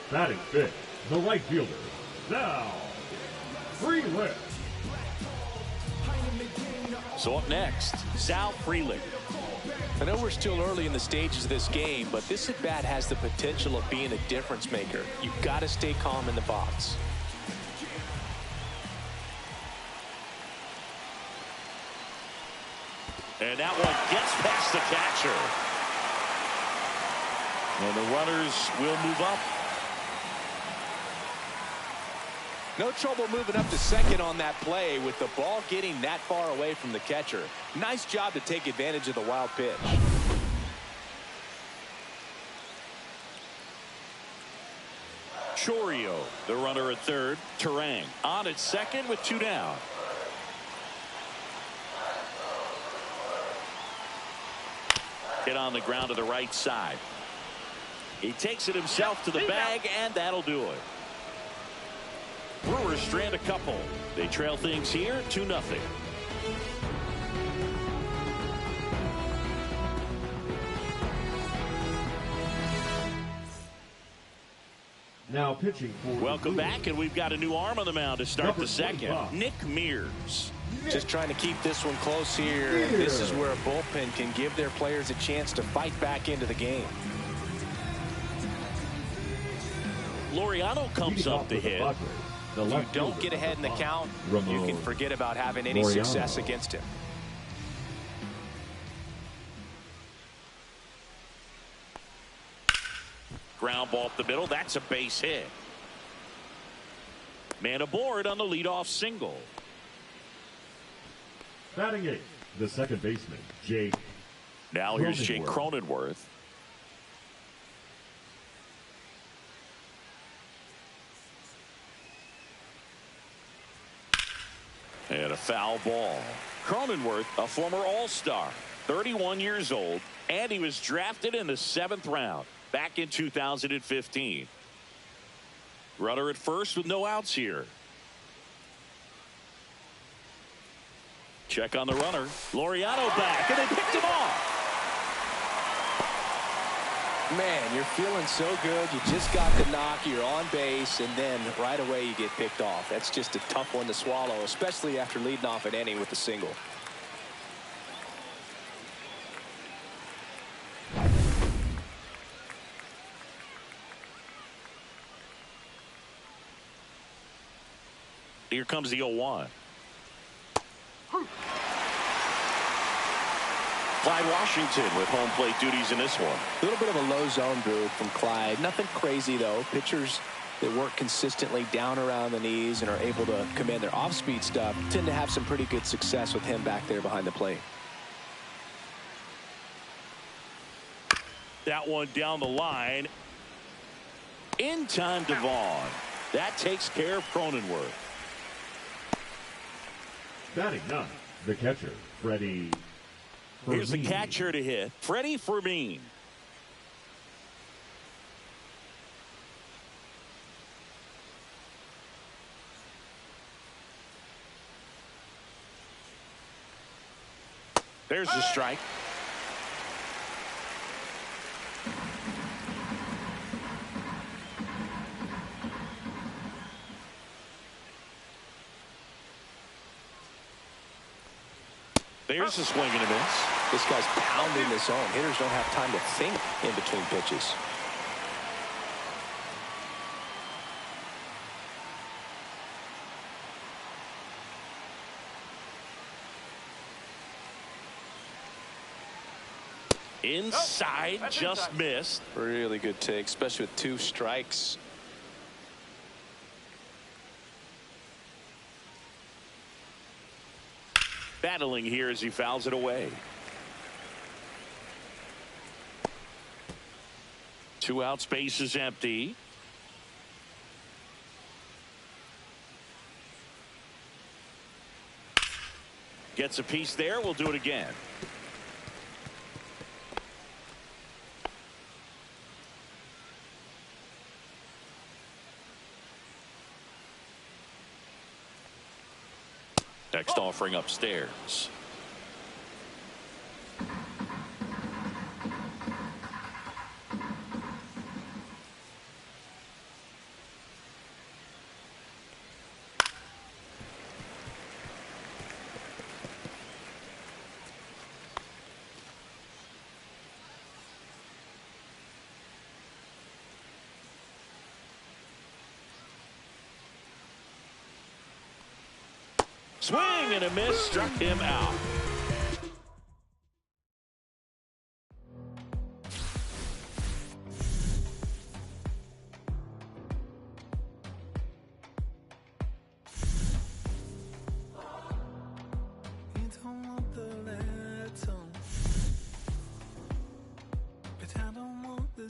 Batting fifth, the right fielder, now Freeland. So up next, Sal Freeland. I know we're still early in the stages of this game, but this at-bat has the potential of being a difference maker. You've got to stay calm in the box. And that one gets past the catcher. And the runners will move up. No trouble moving up to second on that play with the ball getting that far away from the catcher. Nice job to take advantage of the wild pitch. Chorio, the runner at third. Terang on at second with 2 down. Hit on the ground to the right side. He takes it himself to the bag, and that'll do it. Brewers strand a couple. They trail things here 2-0. Now pitching for Welcome back, and we've got a new arm on the mound to start the second. 25. Nick Mears. Just trying to keep this one close here. This is where a bullpen can give their players a chance to fight back into the game. Laureano comes up to hit. If you don't get ahead in the count, you can forget about having any success against him. Ground ball up the middle. That's a base hit. Man aboard on the leadoff single. Batting 8, the second baseman, Jake. Now here's Jake Cronenworth. And a foul ball. Cronenworth, a former All-Star, 31 years old, and he was drafted in the 7th round back in 2015. Runner at first with no outs here. Check on the runner. Laureano back, and they picked him off. Man, you're feeling so good. You just got the knock. You're on base, and then right away you get picked off. That's just a tough one to swallow, especially after leading off an inning with a single. Here comes the 0-1. Clyde Washington with home plate duties in this one. A little bit of a low zone brew from Clyde. Nothing crazy, though. Pitchers that work consistently down around the knees and are able to command their off-speed stuff tend to have some pretty good success with him back there behind the plate. That one down the line. In time to Vaughn. That takes care of Cronenworth. Batting 9, the catcher, Freddie. Here's the catcher to hit, Freddie Fermin. There's the strike. There's a swing and a miss. This guy's pounding the zone. Hitters don't have time to think in between pitches. Inside, just missed. Really good take, especially with 2 strikes. Battling here as he fouls it away. 2 out, space is empty. Gets a piece there. We'll do it again. Next offering upstairs. Swing and a miss, struck him out.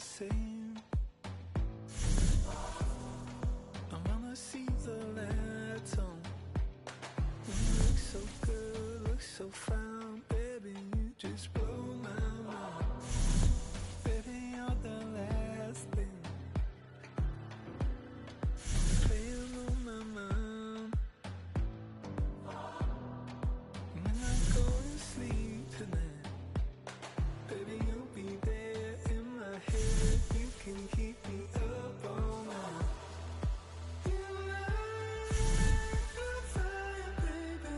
Same. I wanna see the letter. You look so good, look so fine, baby. You just blow my mind. Baby, you're the last thing playing on my mind. When I go to sleep tonight, baby, you'll be there in my head. You can keep me up all night. You light the fire, baby.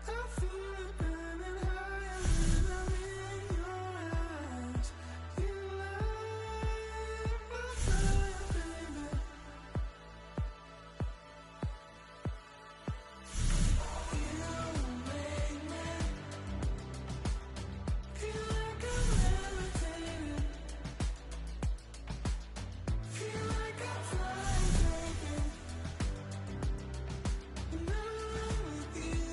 I feel it burning higher when I'm in your eyes. You light the fire, baby. You make me feel like I'm levitating. Feel like I'm flying, baby. When I'm with you.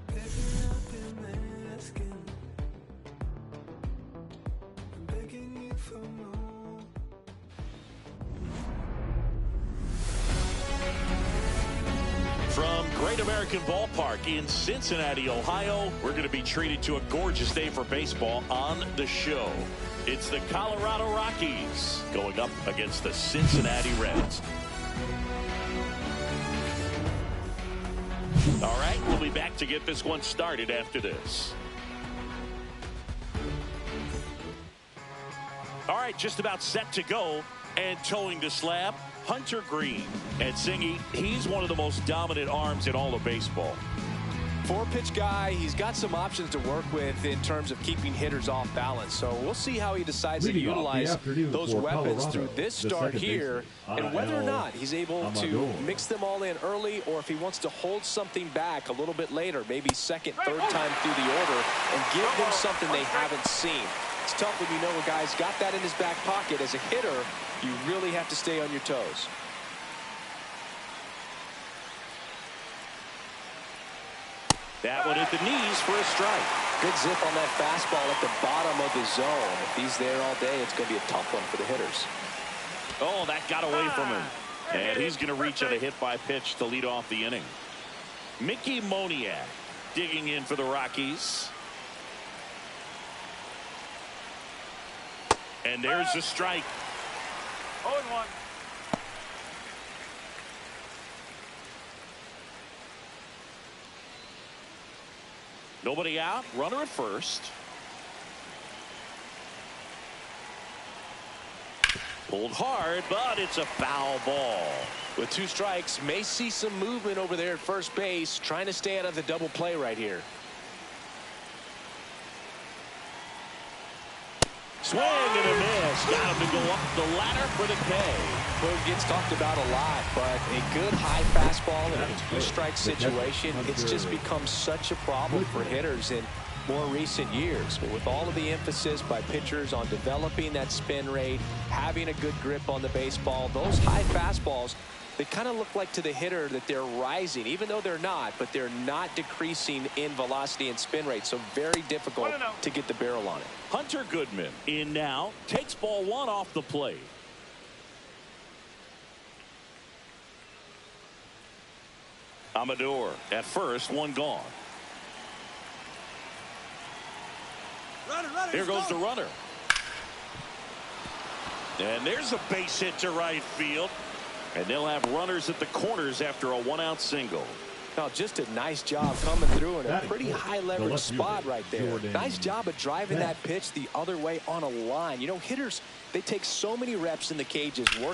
Baby, I've been asking, begging you for more. From Great American Ballpark in Cincinnati, Ohio, we're going to be treated to a gorgeous day for baseball on the show. It's the Colorado Rockies going up against the Cincinnati Reds. All right, we'll be back to get this one started after this. All right, just about set to go, and towing the slab, Hunter Green. And Singy, he's one of the most dominant arms in all of baseball. Four-pitch guy, he's got some options to work with in terms of keeping hitters off balance. So we'll see how he decides to utilize those weapons through this start here, and whether or not he's able to mix them all in early, or if he wants to hold something back a little bit later, maybe second, third time through the order, and give them something they haven't seen. It's tough when you know a guy's got that in his back pocket. As a hitter, you really have to stay on your toes. That one at the knees for a strike. Good zip on that fastball at the bottom of the zone. If he's there all day, it's going to be a tough one for the hitters. Oh, that got away from him. And he's going to reach on a hit by pitch to lead off the inning. Mickey Moniak digging in for the Rockies. And there's the strike. 0-1. Nobody out. Runner at first. Pulled hard, but it's a foul ball. With two strikes, may see some movement over there at first base, trying to stay out of the double play right here. Swing and a miss. Got him to go up the ladder for the K. Well, it gets talked about a lot, but a good high fastball in a two-strike situation, it's just become such a problem for hitters in more recent years. But with all of the emphasis by pitchers on developing that spin rate, having a good grip on the baseball, those high fastballs, they kind of look like to the hitter that they're rising, even though they're not, but they're not decreasing in velocity and spin rate, so very difficult to get the barrel on it. Hunter Goodman in now, takes ball one off the plate. Amador at first, one gone. Here goes the runner. And there's a base hit to right field. And they'll have runners at the corners after a one-out single. Now, just a nice job coming through in a pretty high leverage spot right there. Nice job of driving that pitch the other way on a line. You know, hitters, they take so many reps in the cages, working